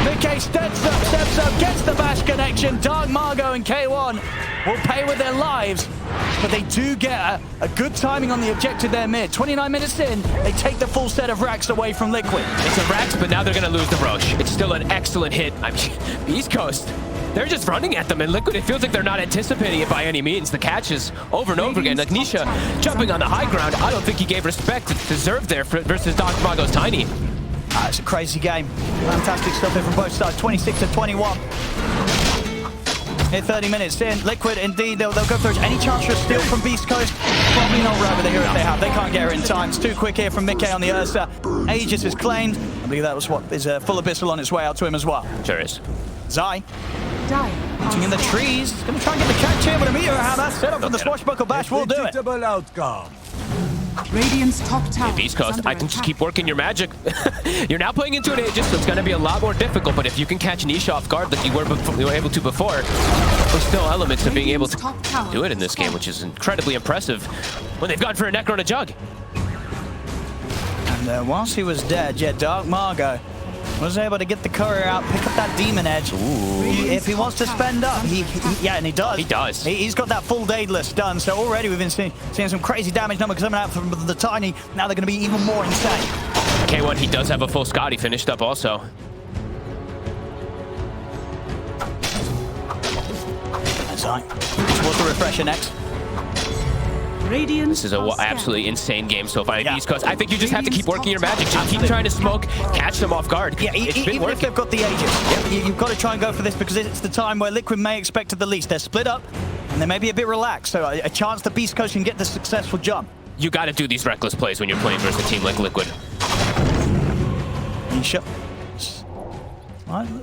Mickey steps up, gets the bash connection. Dark Margo and K1 will pay with their lives, but they do get a good timing on the objective there mid. 29 minutes in, they take the full set of racks away from Liquid. It's a racks, but now they're going to lose the Roche. It's still an excellent hit. I mean, East Coast, they're just running at them, and Liquid, it feels like they're not anticipating it by any means. The catches over and over again. Like Nisha jumping on the high ground, I don't think he gave respect it's deserved there versus Dark Margo's Tiny. It's a crazy game. Fantastic stuff here from both sides. 26 to 21. Here 30 minutes in. Liquid, indeed, they'll go for any chance for a steal from Beast Coast. Probably not right with the heroes they have. They can't get her in time. It's too quick here from Mickey on the Ursa. Aegis is claimed. I believe that was what is Full Abyssal on its way out to him as well. Sure is. Zai, Dire hunting in the trees. Going to try and get the catch here with a meteor hammer. Set up from the swashbuckle bash. Will do it. Outcome. Radiant's top tower. Beast is Coast, under I can just attack. keep working your magic. You're now playing into an Aegis, so it's going to be a lot more difficult, but if you can catch Nisha off guard like you were able to before, there's still elements of being able to do it in this game, which is incredibly impressive when they've gone for a Necro and a Jug. And whilst he was dead, Dark Margo was able to get the courier out, pick up that demon edge. If he wants to spend up, yeah, and he does. He does. He's got that full Daedalus done, so already we've been seeing some crazy damage numbers coming out from the Tiny. Now they're going to be even more insane. K1, he does have a full Scott. He finished up also. That's right. What's the refresher next? This is an absolutely insane game so far. East Coast, I think you just have to keep working your magic. Just keep trying to smoke, catch them off guard. Yeah, it's been even working. if they've got the Aegis, you've got to try and go for this because it's the time where Liquid may expect it the least. They're split up and they may be a bit relaxed, so a chance the Beast Coast can get the successful jump. You got to do these reckless plays when you're playing versus a team like Liquid. Nisha.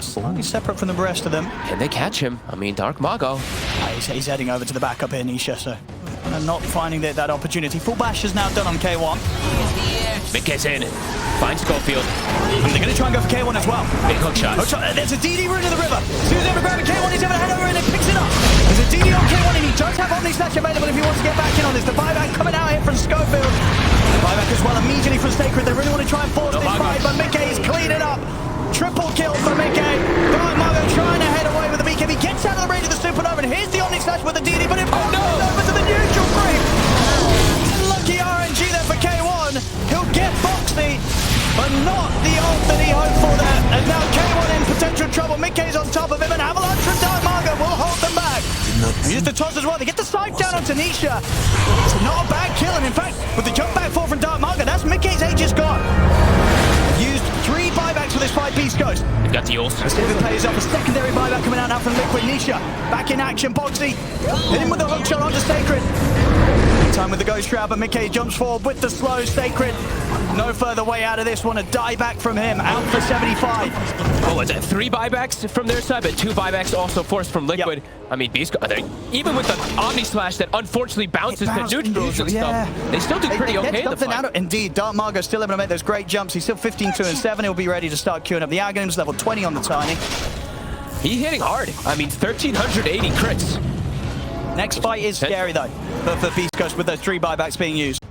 Slightly separate from the rest of them. Can they catch him? I mean, Dark Margo. He's heading over to the backup here, Nisha, so not finding that opportunity. Full bash is now done on K1. Mickey's in. Finds Schofield. They're going to try and go for K1 as well. Big hook shot. There's a DD rune in the river. As soon as they grab K1, he's able to head over and it picks it up. There's a DD on K1 and he does have Omni Slash available if he wants to get back in on this. The buyback coming out here from Schofield. The buyback as well immediately from Sacred. They really want to try and force this fight, but Mickey's cleaned it up. Triple kill for Mickey. Dark Margo trying to head away with the BKB. Gets out of the range of the Supernova, and here's the Omni Slash with the DD, but it falls over to the neutral creep. Lucky RNG there for K1. He'll get Boxy, but not the ult that he hoped for there. And now K1 in potential trouble. Mickey's on top of him, and Avalanche from Dark Margo will hold them back. Use the toss as well. They get the side down onto Nisha. It's not a bad kill, and in fact, with the jump back forward from Dark Margo, that's Mickey's Aegis gone. Used 3 buybacks for this fight, Beast Coast. They've got the ult. Let's see if it pays off. A secondary buyback coming out now from Liquid. Nisha back in action. Boxy hit him with the hook shot onto Sacred. Time with the Ghost Shroud, but Mickey jumps forward with the slow. Sacred, no further way out of this one. A die back from him, out for 75. Oh, is it 3 buybacks from their side, but 2 buybacks also forced from Liquid? Yep. I mean, even with the Omni Slash that unfortunately bounces to neutrals and stuff, they still do pretty okay in the fight. Indeed, Dark Margo still able to make those great jumps. He's still 15-2-7. He'll be ready to start queuing up the Aghanim's, level 20 on the Tiny. He's hitting hard. I mean, 1,380 crits. Next fight is scary, though, for Beast Coast with those 3 buybacks being used.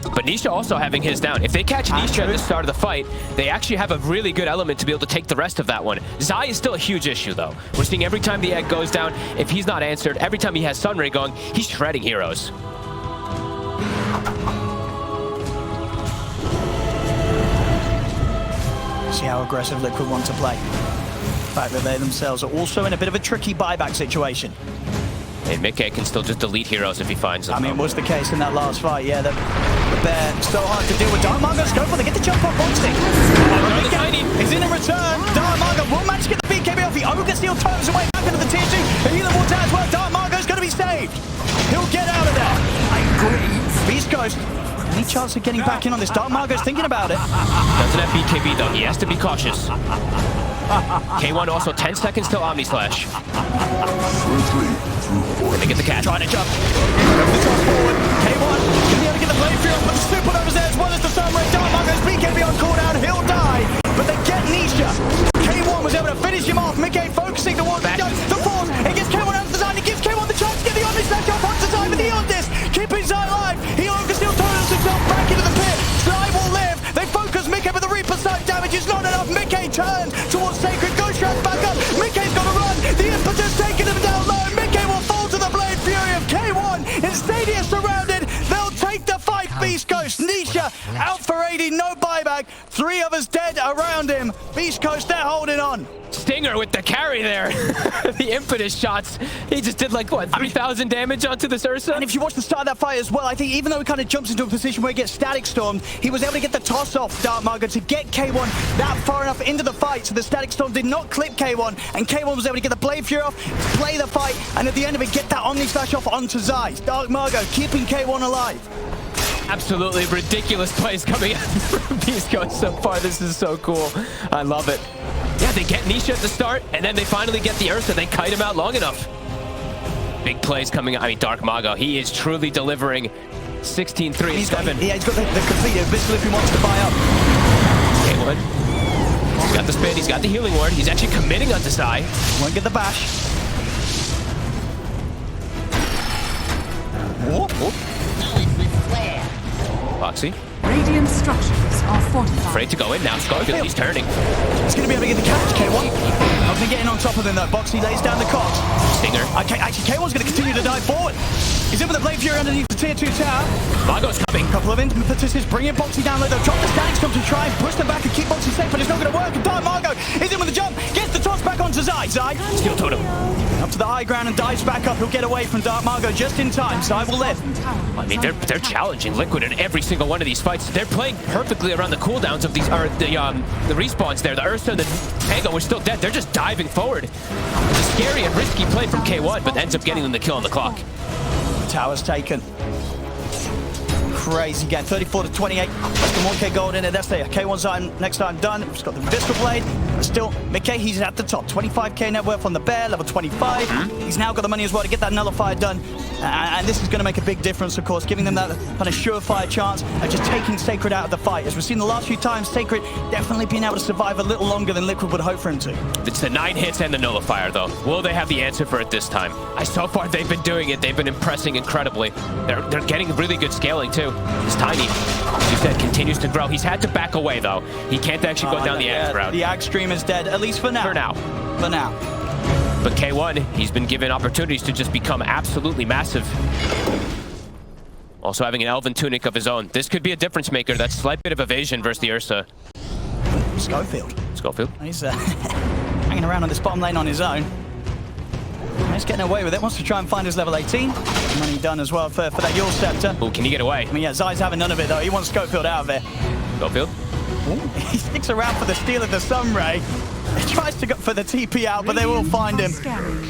But Nisha also having his down. If they catch Nisha at the start of the fight, they actually have a really good element to be able to take the rest of that one. Zai is still a huge issue, though. We're seeing every time the egg goes down, if he's not answered, every time he has Sunray going, he's shredding heroes. See how aggressive Liquid want to play. The fact that they themselves are also in a bit of a tricky buyback situation. And Mickey can still just delete heroes if he finds them. I mean, it was the case in that last fight. Yeah, the bear so hard to deal with. Dark Margo's go for. They get the jump off boxing. He's in return. Dark Margo will manage to get the BKB off. The Ogre Steel turns away back into the tier 2. Healer will die as well. Dark Margo's going to be saved. He'll get out of there. I agree. Beast Coast. Any chance of getting back in on this? Dark Margo's thinking about it. Doesn't have BKB though. He has to be cautious. K1 also 10 seconds till Omni Slash. Gonna get the catch. Trying to jump. The toss forward. K1 can be able to get the blade through, but the supernovas there as well as the Sunray. Dark Margo's BKB on cooldown. He'll die, but they get Nisha. K1 was able to finish him off. Mickey focusing towards the force. It gives K1 out of the design. It gives K1 the chance to get the Omni Slash off onto Zai with the on-disc. Keeping Zai alive. He still turns himself back into the pit. Zai will live. They focus Mickey, but the Reaper side damage is not enough. Mickey turns towards Sacred. Ghost Shroud's back up. Mickey's got to run. The impetus taking him down low. Mickey will fall to the Blade Fury of K1. In Stadia surrounded. They'll take the fight. Beast Coast. Nisha out for 80. No buyback. 3 others dead around him. Beast Coast, they're holding on. Stinger with the carry there. The impetus shots. He just did like, what, 3,000 damage onto this Ursa? And if you watch the start of that fight as well, I think even though he kind of jumps into a position where he gets static stormed, he was able to get the toss off Dark Margo to get K1 that far enough into the fight so the static storm did not clip K1, and K1 was able to get the Blade Fury off, play the fight, and at the end of it, get that Omni Slash off onto Zai. Dark Margo keeping K1 alive. Absolutely ridiculous plays coming out from Beast Coast so far. This is so cool. I love it. Yeah, they get Nisha at the start, and then they finally get the Ursa. They kite him out long enough. Big plays coming out. I mean, Dark Margo, he is truly delivering 16, 3, and 7. Yeah, he's got the complete Abyssal if he wants to buy up. K1. He's got the spin, he's got the healing ward. He's actually committing onto Zai. Won't get the bash. Whoop, whoop. Foxy. Radiant structures are fortified. Afraid to go in now. Scorpion, he's turning. He's going to be able to get the catch, K1. Not going to get in on top of him, though. Boxy lays down the cogs. Stinger. Okay, actually, K1's going to continue to dive forward. He's in with the Blade Fury underneath the tier 2 tower. Margo's coming. A couple of impetuses, bringing Boxy down low. They'll drop the static storm to try and push them back and keep Boxy safe, but it's not going to work. And Dark Margo is in with the jump, gets the toss back onto Zai. Zai. Steel Totem. Up to the high ground and dives back up. He'll get away from Dark Margo just in time. Zai will live. I mean, they're challenging Liquid in every single one of these fights. They're playing perfectly around the cooldowns of these, or the respawns there. The Ursa and the Tango were still dead. They're just diving forward. It's a scary and risky play from K1, but ends up getting them the kill on the clock. Tower's taken. Crazy game. 34 to 28. That's the 1k gold in it. That's the K1 time. Next time done. He's got the Visceral Blade. But still, Mickey, he's at the top. 25k net worth on the bear, level 25. He's now got the money as well to get that nullifier done. And this is going to make a big difference, of course, giving them that kind of surefire chance of just taking Sacred out of the fight. As we've seen the last few times, Sacred definitely being able to survive a little longer than Liquid would hope for him to. It's the 9 hits and the nullifier, though. Will they have the answer for it this time? So far, they've been doing it. They've been impressing incredibly. They're getting really good scaling, too. He's tiny. As you said, continues to grow. He's had to back away, though. He can't actually go down the Axe route. The Axe stream is dead, at least for now. For now. For now. But K1, he's been given opportunities to just become absolutely massive. Also having an Elven Tunic of his own. This could be a difference maker. That slight bit of evasion versus the Ursa. Schofield. He's hanging around on this bottom lane on his own. He's getting away with it. Wants to try and find his level 18. Money done as well for that Yule Scepter. Oh, can he get away? I mean, yeah, Zai's having none of it, though. He wants Schofield out of it. Schofield? He sticks around for the steal of the Sunray. He tries to go for the TP out, but they will find him.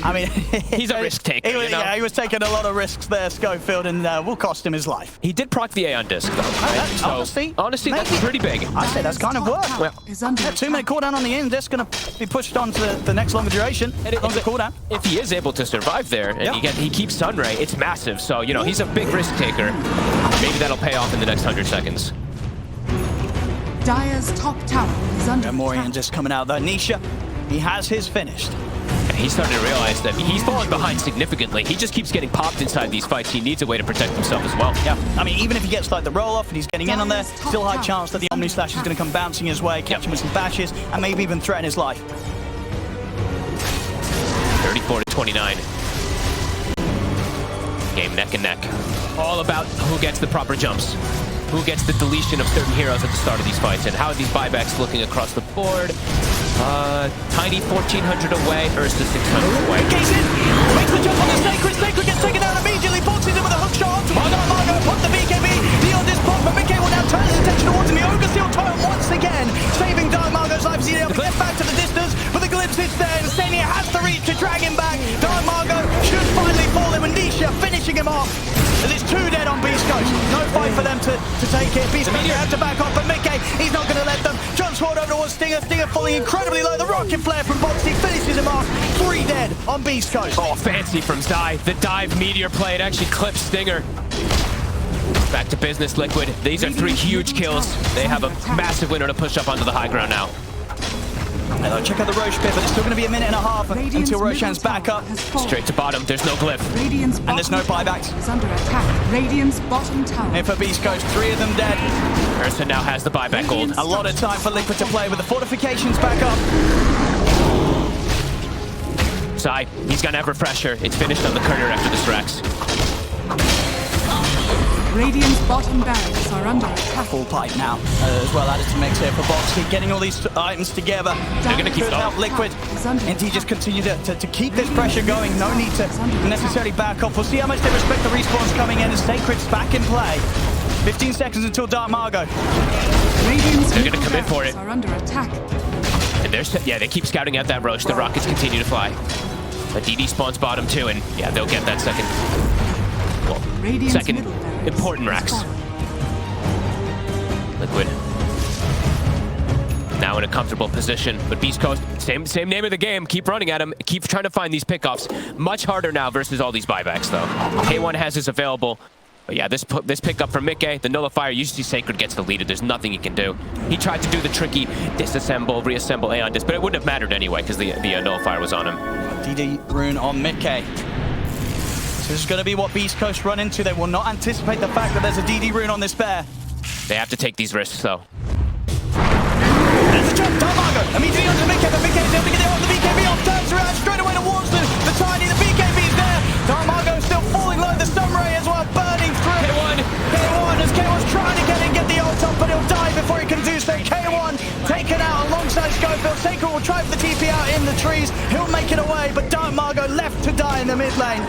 I mean, he's a risk taker. Yeah, he was taking a lot of risks there, Schofield, and will cost him his life. He did proc the Aeon Disc, though. Honestly, that's pretty big. I say that's kind of work. Well, 2-minute cooldown on the Aeon Disc, going to be pushed on to the next longer duration. Cooldown. If he is able to survive there, and he keeps Sunray, it's massive. So, you know, he's a big risk taker. Maybe that'll pay off in the next 100 seconds. Dire's top tower is under Morian just coming out though. Nisha, he has his finished. And he's starting to realize that he's falling behind significantly. He just keeps getting popped inside these fights. He needs a way to protect himself as well. Yeah, I mean, even if he gets like the roll off and he's getting in on there, still high chance that the Omni Slash is going to come bouncing his way, catch him with some bashes, and maybe even threaten his life. 34-29. Game neck and neck. All about who gets the proper jumps, who gets the deletion of certain heroes at the start of these fights, and how are these buybacks looking across the board. Tiny 1,400 away versus 600 away. Gaze in, makes the jump on the Sacred. Sacred gets taken down immediately, boxes in with a hook shot. Margo puts the BKB beyond his block, but Mickey will now turn his attention towards him. The Ogre Seal turn once again, saving Dark Margo's life as he's able to get back to the distance, but the glimpse is there, and Stania has to reach to drag him back. Dark Margo should finally fall in with Nisha finishing him off. And it's 2 dead on Beast Coast. No fight for them to take it. Beast Coast have to back off, but Mickey, he's not going to let them. Jumps forward over towards Stinger. Stinger falling incredibly low. The rocket flare from Boxy finishes him off. 3 dead on Beast Coast. Oh, fancy from Zai. The dive meteor play, it actually clips Stinger. Back to business, Liquid. These are 3 huge kills. They have a massive winner to push up onto the high ground now. Check out the Roche bit, but it's still going to be a minute and a half until Roshan's back up. Straight to bottom. There's no glyph. And there's no buybacks. Is under attack. Radiant's bottom tower. And for Beast Coast, 3 of them dead. Ursa now has the buyback gold. A lot of time for Liquid to play with the fortifications back up. Zai, he's gonna have refresher. It's finished on the courier after this Rex. Radiant's bottom barracks are under attack. Full pipe now, as well added to mix here for Boxy, getting all these items together. They're gonna keep Could help Liquid. And he just continue to keep this pressure going. No need to necessarily back off. We'll see how much they respect the respawns coming in as Sacred's back in play. 15 seconds until Dark Margo. They're gonna commit for it. Are under attack. And they keep scouting out that Roche. The rockets continue to fly. A DD spawns bottom too, and yeah, they'll get that second. Well, second important racks. Liquid now in a comfortable position, but Beast Coast, same name of the game. Keep running at him. Keep trying to find these pickoffs. Much harder now versus all these buybacks, though. K1 has his available. But yeah, this pickup from Mickey, the nullifier, usually Sacred gets deleted. There's nothing he can do. He tried to do the tricky disassemble, reassemble Aeon disc, but it wouldn't have mattered anyway because the nullifier was on him. DD rune on Mickey. So this is going to be what Beast Coast run into. They will not anticipate the fact that there's a DD rune on this bear. They have to take these risks, though. There's a jump, Dark Margo immediately onto Mickey, but Mickey's able to get it off the BKB off, turns around straight away towards the Tiny. The BKB's there. Dark Margo still falling low. The stun ray as well, burning through. K1 as K1's trying to get the ult up, but he'll die before he can do so. K1 taken out alongside Schofield. Sacred will try for the TP out in the trees. He'll make it away, but Dark Margo left to die in the mid lane.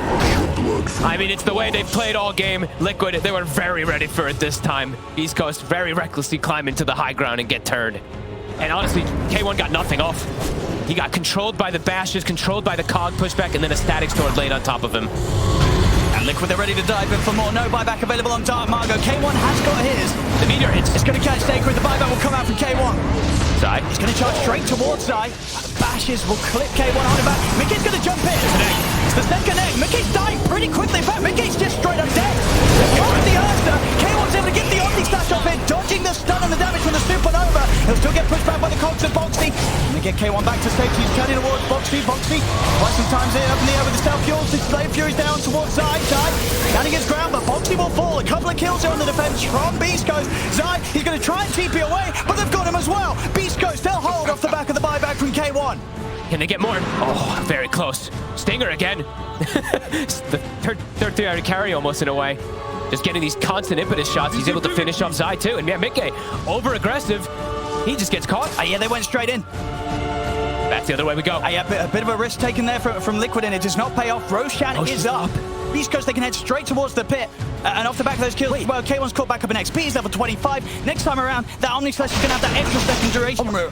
I mean, it's the way they've played all game. Liquid, they were very ready for it this time. East Coast very recklessly climb into the high ground and get turned. And honestly, K1 got nothing off. He got controlled by the bashes, controlled by the cog pushback, and then a static sword laid on top of him. And Liquid, they're ready to dive in for more. No buyback available on Dark Margo. K1 has got his. The meteor hits. It's going to catch Sacred. The buyback will come out from K1. Zai. He's going to charge straight towards Zai. The bashes will clip K1 on him back. Mickey's going to jump in. It's the second egg. Mickey's dying pretty quickly. In fact, Mickey's just straight up dead. Off the Ursa. K1's able to get the Omni Slash off it, dodging the stun and the damage from the Supernova. He'll still get pushed back by the cogs of Boxy. And they get K1 back to safety. He's turning towards Boxy. Boxy, quite some times here up in the air with the self-fuels. The Slave Fury's down towards Zai. Zai standing his ground, but Boxy will fall. A couple of kills here on the defense from Beast Coast. Zai, he's going to try and TP away, but they've got him as well. Beast Coast, they'll hold off the back of the buyback from K1. Can they get more? Oh, very close. Stinger again. The third 3-hour carry almost in a way. Just getting these constant impetus shots. He's able to finish off Zai too. And yeah, Mickey, over-aggressive. He just gets caught. Yeah, they went straight in. That's the other way we go. Yeah, a bit of a risk taken there from Liquid, and it does not pay off. Roshan is up. Beast Coast, they can head straight towards the pit. And off the back of those kills, well, K1's caught back up in XP. He's level 25. Next time around, that Omni Slash is going to have that extra second duration.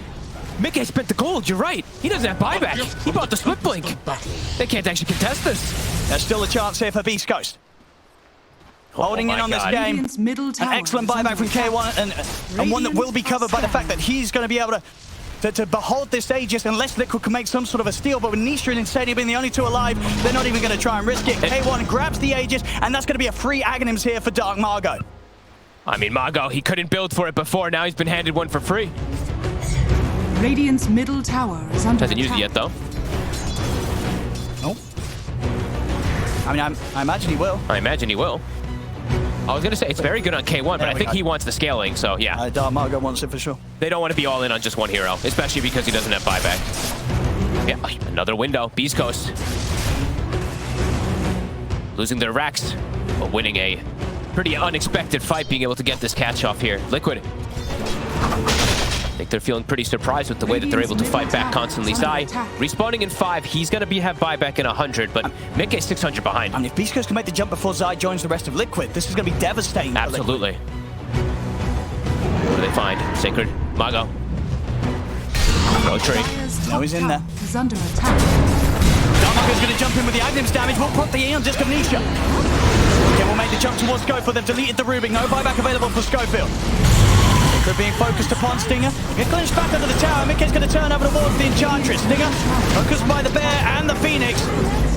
Mickey spent the gold, you're right. He doesn't have buyback. He bought the split blink. They can't actually contest this. There's still a chance here for Beast Coast. Holding in on this game. An excellent buyback from K1, and one that will be covered by the fact that he's going to be able to behold this Aegis unless Liquid can make some sort of a steal. But with Nisha and Insania being the only 2 alive, they're not even going to try and risk it. K1 grabs the Aegis, and that's going to be a free Aghanims here for Dark Margo. I mean, Margo, he couldn't build for it before. Now he's been handed one for free. Radiant's middle tower is under Hasn't used it yet, though. I mean, I imagine he will. I imagine he will. I was going to say, it's very good on K1, but I think he wants the scaling, so yeah. Dark Margo wants it for sure. They don't want to be all in on just one hero, especially because he doesn't have buyback. Yeah, another window. Beast Coast. Losing their racks, but winning a pretty unexpected fight, being able to get this catch off here. Liquid. I think they're feeling pretty surprised with the way that they're able to fight back constantly. Zai respawning in 5. He's going to have buyback in 100, but Mickey 600 behind. I mean, if Beast Coast can make the jump before Zai joins the rest of Liquid, this is going to be devastating. Absolutely. What do they find? Sacred. Mago. No tree. No, he's in there. Is under attack. Darmago's going to jump in with the Agnem's damage. We'll put the Aeon Disc of Nisha. Okay, we'll make the jump towards Schofield. They've deleted the Rubick. No buyback available for Schofield. Liquid being focused upon Stinger. Get clinched back under the tower. Mickey's going to turn over towards the Enchantress. Stinger focused by the Bear and the Phoenix.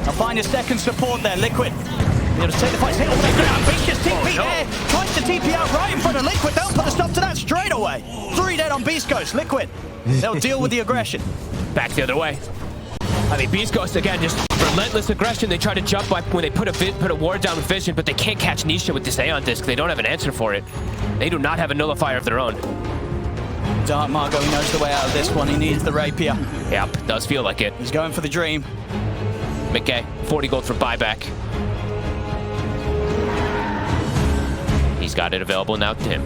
I'll find a second support there. Liquid. Able to take the fight. Hit all the ground. Beast just TP there. Tries to TP out right in front of Liquid. They'll put a stop to that straight away. 3 dead on Beast Coast. Liquid. They'll deal with the aggression. Back the other way. I mean, Beast Ghost, again, just relentless aggression. They try to jump by when they put a ward down with Vision, but they can't catch Nisha with this Aeon Disc. They don't have an answer for it. They do not have a nullifier of their own. Dark Margo, he knows the way out of this one. He needs the rapier. Yep, does feel like it. He's going for the dream. McKay, 40 gold for buyback. He's got it available now to him.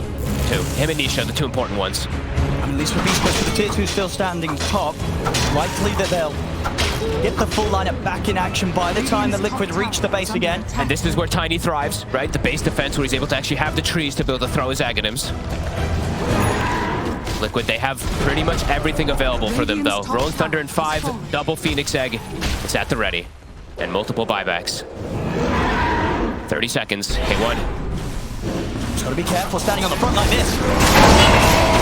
Him and Nisha, the 2 important ones. I mean, at least for Beast Coast, with the tier 2 still standing top, likely that they'll get the full lineup back in action by the time that Liquid reach the base again. And this is where Tiny thrives, right? The base defense where he's able to actually have the trees to be able to throw his Aghanims. Liquid, they have pretty much everything available for them, though. Rolling Thunder in 5, double Phoenix Egg. It's at the ready. And multiple buybacks. 30 seconds. K1. Just got to be careful standing on the front like this.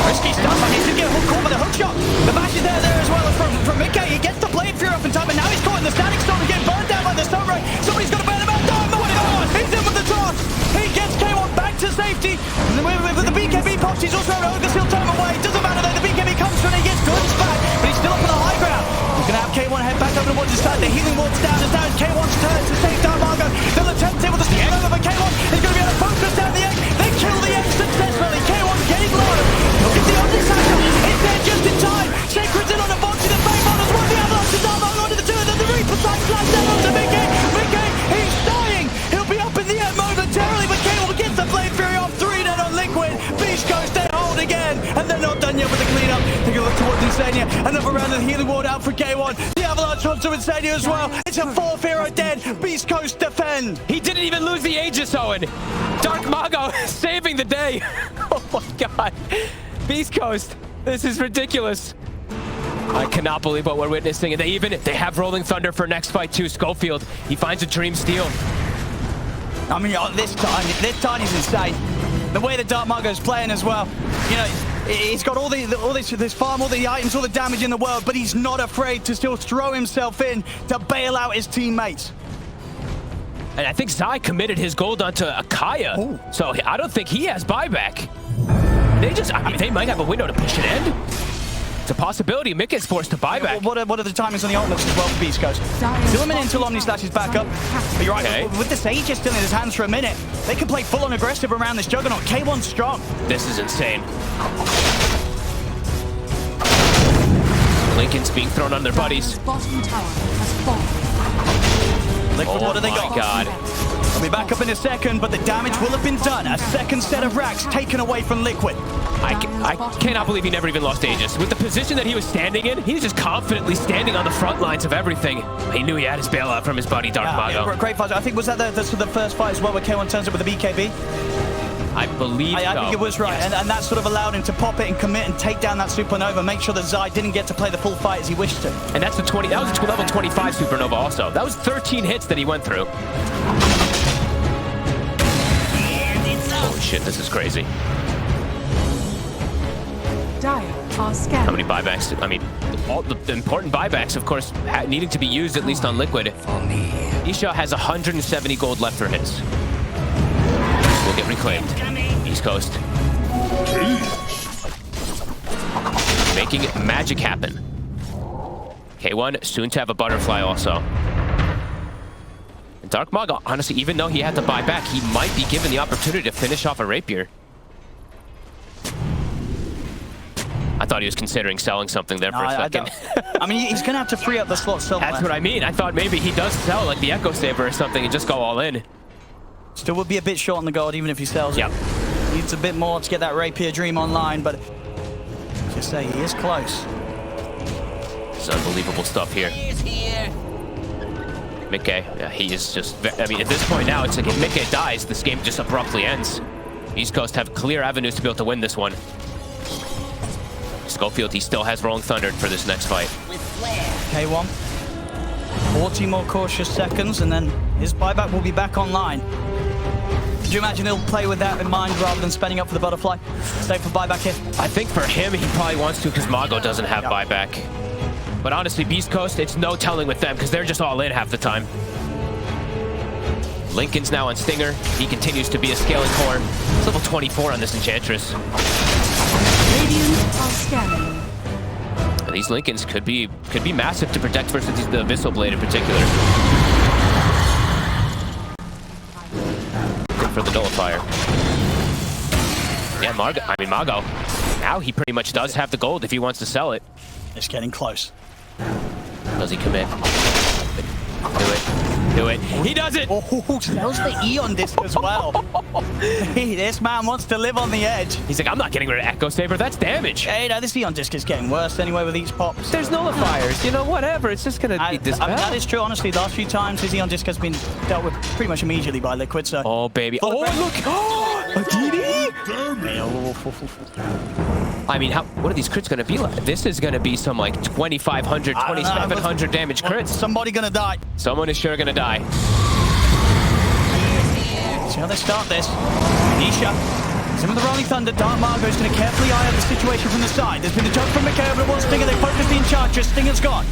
Risky stuff. I mean, he's going to get caught by the hookshot. The bash is there as well from Mickey. He gets the Blade Fury up in time, and now he's caught in the static storm and getting burned down by the stun ray. Somebody's got to burn him out. Dark Margo, he's in with the toss. He gets K1 back to safety. And with the BKB pops, he's also able to steal time away. It doesn't matter though. The BKB comes through and he gets Goods back, but he's still up on the high ground. He's going to have K1 head back over towards his side. The healing ward's down. It's down. K1's turn to save Dark Margo. They'll attempt it with the steal over, but K1 is going to be able to focus down the egg. They kill the egg successfully. K1 getting low. Look at the Omnisacre. It's there just in time. Sacred's in on the box to the Fame on as well. The Avalanche is down onto the 2, and then the Reaper side flash down onto Mickey. Mickey, he's dying. He'll be up in the air momentarily, but K1 gets the Blade Fury off. 3 dead on Liquid. Beast Coast, they hold again, and they're not done yet with the cleanup. They can look towards Insania. Another round of the healing ward out for K1. The Avalanche onto Insania as well. It's a 4th hero dead. Beast Coast defend. He didn't even lose the Aegis, Owen. Dark Mago saving the day. Oh my god. Beast Coast, this is ridiculous. I cannot believe what we're witnessing. And they have Rolling Thunder for next fight too. Schofield, he finds a Dream Steal. I mean, this Tiny's insane. The way that Dark Margo's playing as well. You know, he's got all this farm, all the items, all the damage in the world, but he's not afraid to still throw himself in to bail out his teammates. And I think Zai committed his gold onto Akaya. Ooh. So I don't think he has buyback. They might have a window to push it in. It's a possibility. Mick is forced to buyback. What are the timings on the ultimates as well for Beast Coast? 2 minutes until Omnislash is back up. But you're right, Okay. with the Sage still in his hands for a minute, they can play full on aggressive around this Juggernaut. K1's strong. This is insane. Lincoln's being thrown on their buddies. Bottom tower has fallen. Liquid, what do they Oh got? my god. They'll be back up in a second, but the damage will have been done. A second set of racks taken away from Liquid. I cannot believe he never even lost Aegis. With the position that he was standing in, he's just confidently standing on the front lines of everything. He knew he had his bailout from his buddy, Dark Mago. Great fight. I think, was that the first fight as well where K1 turns up with the BKB? I believe so. I think it was right, Yes. and that sort of allowed him to pop it and commit and take down that Supernova, make sure that Zai didn't get to play the full fight as he wished to. And that's that was a level 25 Supernova also. That was 13 hits that he went through. Holy shit, this is crazy. Dire are scanning. How many buybacks? I mean, all the important buybacks, of course, needing to be used at least on Liquid. Nisha has 170 gold left for his. Will get reclaimed. East Coast. Making magic happen. K1 soon to have a butterfly also. Dark Maga, honestly, even though he had to buy back, he might be given the opportunity to finish off a Rapier. I thought he was considering selling something there for a second. I mean, he's going to have to free up the slot somewhere. That's what I mean. I thought maybe he does sell like the Echo Saber or something and just go all in. Still would be a bit short on the gold even if he sells it. Needs a bit more to get that Rapier Dream online, but just say he is close. It's unbelievable stuff here. Mickey, yeah, he is just... I mean, at this point now, it's like if Mickey dies, this game just abruptly ends. East Coast have clear avenues to be able to win this one. Schofield, he still has Rolling Thunder for this next fight. K1. 40 more cautious seconds, and then his buyback will be back online. Could you imagine he'll play with that in mind rather than spending up for the butterfly? Stay for buyback here. I think for him, he probably wants to because Mago doesn't have buyback. But honestly, Beast Coast, it's no telling with them because they're just all in half the time. Lincoln's now on Stinger. He continues to be a scaling core. It's level 24 on this Enchantress. Radiant are scanning. And these Lincolns could be massive to protect versus the Abyssal Blade in particular. Good for the Nullifier. Yeah, Mago. Now he pretty much does have the gold if he wants to sell it. It's getting close. Does he commit? Do it. He does it! Oh, sells the Eon disc as well. Hey, this man wants to live on the edge. He's like, I'm not getting rid of Echo Saber, that's damage. Hey, no, this Eon disc is getting worse anyway with each pop. There's nullifiers, you know, whatever. It's just gonna be dispelled. That is true, honestly. The last few times his Eon disc has been dealt with pretty much immediately by Liquid, so... Oh, baby. Oh, look! Oh, a DD? I mean, what are these crits gonna be like? This is gonna be some like 2,500, 2,700 damage crits. Somebody gonna die. Someone is sure gonna die. See how they start this. Nisha. Some of the Rolling Thunder. Dark Margo is going to carefully eye out the situation from the side. There's been a jump from Mikhail, but it was Stinger. They focused the Enchantress. Stinger's gone.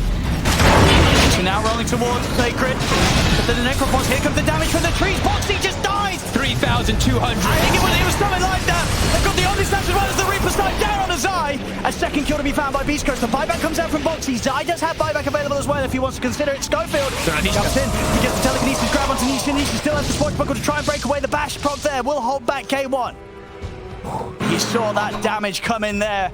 So now rolling towards Sacred. But then the Necrophos. Here comes the damage from the trees. Boxy just dies. 3,200. I think it was something like that. They've got the Omnislash as well as the Reaper Snipe down on a Zai. A second kill to be found by Beast Coast. The buyback comes out from Boxy. Zai does have buyback available as well if he wants to consider it. Schofield jumps in. He gets the telekinesis grab onto Nisha. Nisha still has the Spark Buckle to try and break away. The bash prod there will hold back K1. You saw that damage come in there.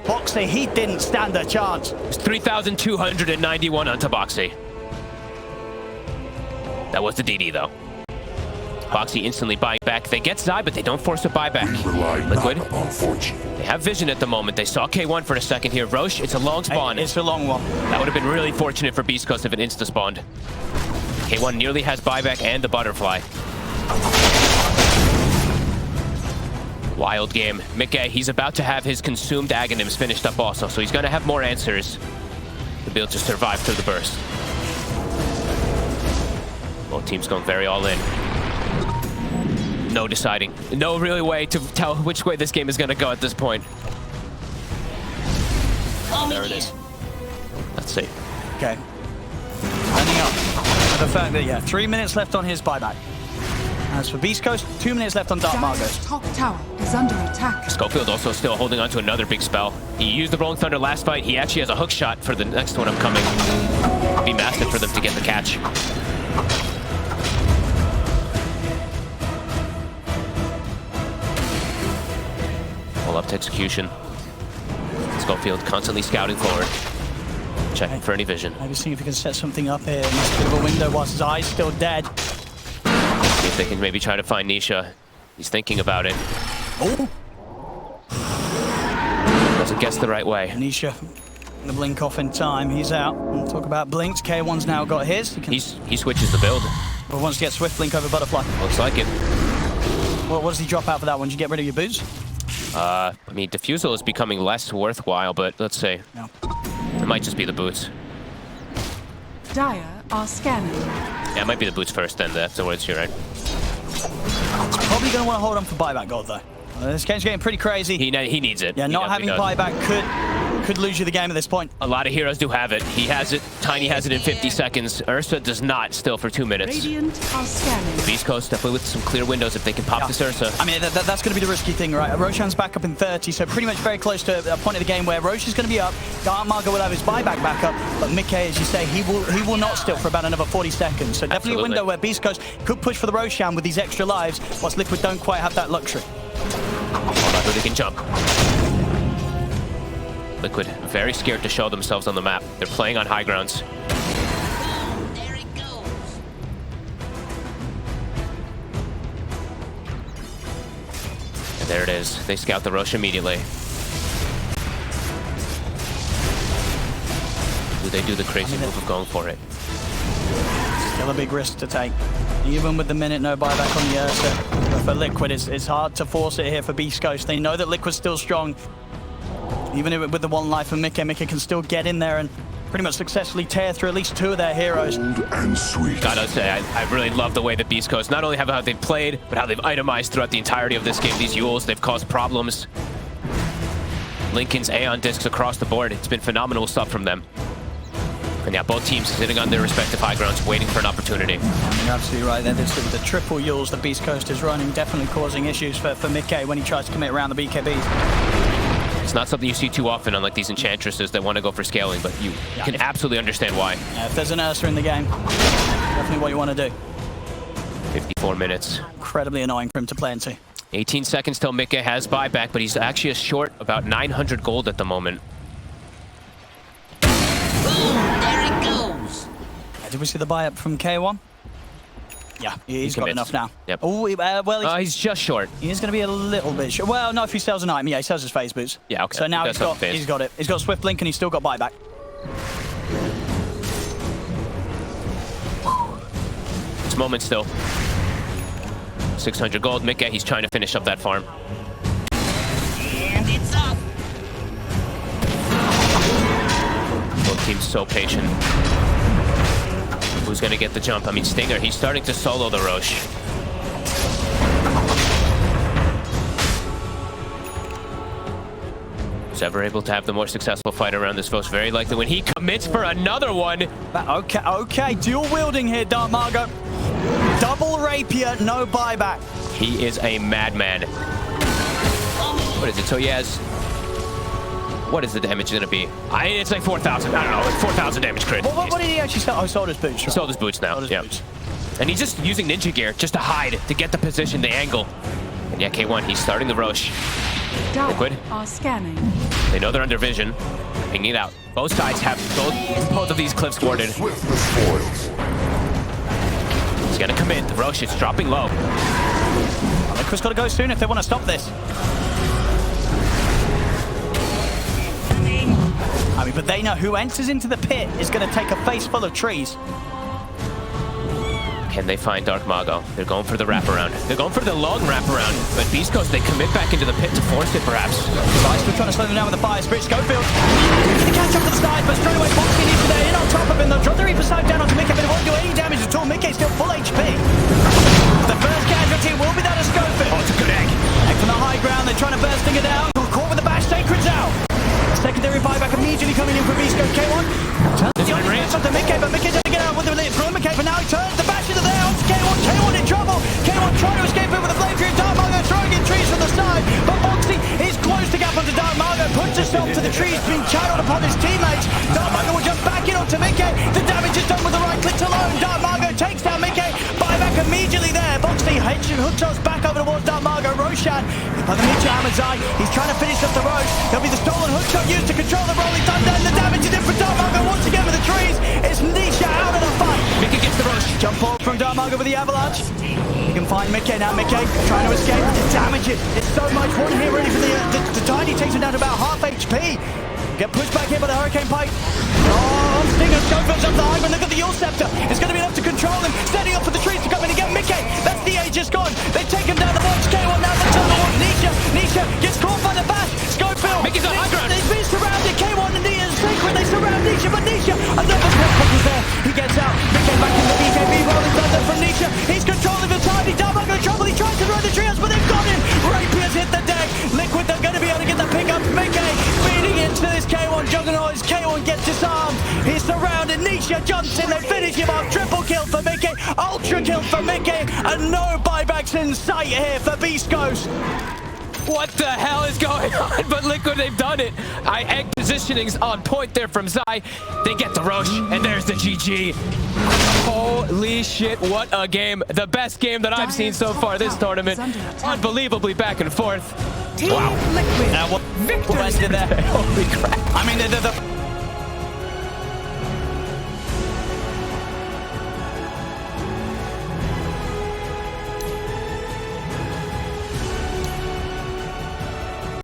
Boxy, he didn't stand a chance. It's 3,291 onto Boxy. That was the DD though. Boxy instantly buying back. They get Zai, but they don't force a buyback. Liquid. They have vision at the moment. They saw K1 for a second here. Roche, it's a long spawn. It's a long one. That would have been really fortunate for Beast Coast if it insta-spawned. K1 nearly has buyback and the butterfly. Wild game. Mickey, he's about to have his consumed Aghanims finished up also, so he's going to have more answers to be able to survive through the burst. Both teams going very all in. No deciding. No really way to tell which way this game is going to go at this point. There it is. Let's see. Okay. Ending up with the fact that, 3 minutes left on his buyback. As for Beast Coast, 2 minutes left on Dark Margo. Dire's top tower is under attack. Schofield also still holding on to another big spell. He used the Rolling Thunder last fight. He actually has a hook shot for the next one upcoming. It'd be massive for them to get the catch. Pull up to execution. Schofield constantly scouting forward. Checking for any vision. Maybe seeing if he can set something up here in this bit of a window whilst his eye's still dead. See if they can maybe try to find Nisha. He's thinking about it. Oh! Doesn't guess the right way. Nisha, the blink off in time. He's out. We'll talk about blinks. K1's now got his. He switches the build. But wants to get Swift Blink over Butterfly. Looks like it. Well, what does he drop out for that one? Did you get rid of your boots? I mean, Diffusal is becoming less worthwhile, but let's see. No. It might just be the boots. Dire are scanning. Yeah, it might be the boots first, then afterwards, you're right. Probably going to want to hold on for buyback gold, though. This game's getting pretty crazy. He needs it. Yeah, not having buyback could lose you the game at this point. A lot of heroes do have it. He has it. Tiny has it in 50 seconds. Ursa does not, still for 2 minutes. Radiant are scanning. Beast Coast definitely with some clear windows if they can pop this Ursa. I mean, that's going to be the risky thing, right? Roshan's back up in 30, so pretty much very close to a point of the game where Rosh is going to be up. Dark Margo will have his buyback back up, but Mickey, as you say, he will not still for about another 40 seconds. So definitely a window where Beast Coast could push for the Roshan with these extra lives, whilst Liquid don't quite have that luxury. Hold on, they can jump. Liquid very scared to show themselves on the map. They're playing on high grounds. There it goes. And there it is. They scout the Rosh immediately. Do they do the crazy move of going for it? Still a big risk to take. Even with the minute, no buyback on the Ursa. But for Liquid, it's hard to force it here for Beast Coast. They know that Liquid's still strong. Even with the one life of Mickey can still get in there and pretty much successfully tear through at least 2 of their heroes. Bold and sweet. Gotta say, I really love the way that Beast Coast, not only how they've played, but how they've itemized throughout the entirety of this game. These Yules, they've caused problems. Lincoln's Aeon discs across the board. It's been phenomenal stuff from them. And yeah, both teams sitting on their respective high grounds, waiting for an opportunity. I mean, you're absolutely right there. The triple Yules that Beast Coast is running definitely causing issues for Mickey when he tries to commit around the BKBs. It's not something you see too often on like these enchantresses that want to go for scaling, but you can absolutely understand why. Yeah, if there's an Ursa in the game, definitely what you want to do. 54 minutes. Incredibly annoying for him to play into. 18 seconds till Mickey has buyback, but he's actually short about 900 gold at the moment. Boom, there it goes. Did we see the buy up from K1? Yeah, he's got enough now. Yep. Oh, well, He's just short. he is going to be a little bit short. Well, no, if he sells an item, yeah, he sells his phase boots. Yeah, okay. So now That's he's got it. He's got Swift Link and he's still got buyback. It's moment still. 600 gold. Mickey, he's trying to finish up that farm. And it's up. Both teams so patient. Who's going to get the jump? I mean, Stinger, he's starting to solo the Rosh. Who's ever able to have the more successful fight around this Rosh? Very likely when he commits for another one. Okay, dual wielding here, Dark Margo. Double rapier, no buyback. He is a madman. What is it? So he has... What is the damage going to be? It's like 4,000. I don't know. Like 4,000 damage crit. What did he actually sell? Oh, he sold his boots. Right? He sold his boots now. Yeah. And he's just using ninja gear just to hide, to get the position, the angle. And yeah, K1, he's starting the Rosh. Liquid are scanning. They know they're under vision. Pinging it out. Both sides have both of these cliffs warded. Swiftness foils. He's going to commit. The Rosh is dropping low. Liquid's got to go soon if they want to stop this. I mean, but they know who enters into the pit is going to take a face full of trees. Can they find Dark Mago? They're going for the wraparound. They're going for the long wraparound. But Beast Coast, they commit back into the pit to force it, perhaps. Right, still trying to slow them down with the fire spirit. Schofield to catch up to the side, but straight away Foxy needs to get in on top of him. They'll drop the Reaper Side down onto Mickey, but it won't do any damage at all. Mickey's still full HP. The first casualty will be that of Schofield. Oh, it's a good egg. Egg from the high ground. They're trying to burst Stinger down. Caught with the bash. Sacred's out. Secondary buyback immediately coming in from Beast Coast. K1 turns the only onto Mickey, but Mickey doesn't get out with the from Mickey, but now he turns. The bashes are there onto K1. K1 in trouble. K1 trying to escape it with the flame tree. Dark Margo throwing in trees from the side, but Foxy is close to gap onto Dark Margo. Puts herself to the trees, being channeled upon his teammates. Dark Margo will jump back in onto Mickey. The damage is done with the right click alone. Dark Margo takes down Mickey. Buyback immediately there. Foxy hooks us back over towards Dark Margo. Roshan by the Nietzsche Hammer's Eye. He's trying to finish up the Rosh. There'll be the stolen hook shot used to control the Rolling Thunder, and the damage is in for Dark Margo once again with the trees. It's Nisha out of the fight. Mickey gets the Rosh. Jump forward from Dark Margo with the avalanche. You can find Mickey now. Mickey trying to escape. The damage it's so much. One hit ready for the Tiny takes him down to about half HP. Get pushed back here by the Hurricane Pike. Oh, Stinger Schofield's up the high, but look at the Yule Scepter. It's going to be enough to control him. Setting up for the trees to come in and get Mickey. That's the age just gone. They take him down the box. K1 now looks on the wall. Nisha gets caught by the bash. Schofield. Mickey's on high ground. He's been surrounded. K1 and Nisha Sacred. They surround Nisha, but Nisha, another pop is there. He gets out. Mickey back in the BKB. Rolling Thunder from Nisha. He's controlling the time. He's down back in trouble. He tries to run the trios, but they've got him. Rapier's hit the deck. Liquid, they're going to be able to get the pick up. Mickey feeding into this K1 Nisha jumps in, they finish him off. Triple kill for Mickey, ultra kill for Mickey, and no buybacks in sight here for Beast Ghost. What the hell is going on? But look what they've done it. Egg positioning's on point there from Zai. They get the Roche, and there's the GG. Holy shit, what a game. The best game that I've seen so far this tournament. Unbelievably back and forth. Team Liquid. Now what Victory. West in there? Holy crap. I mean, the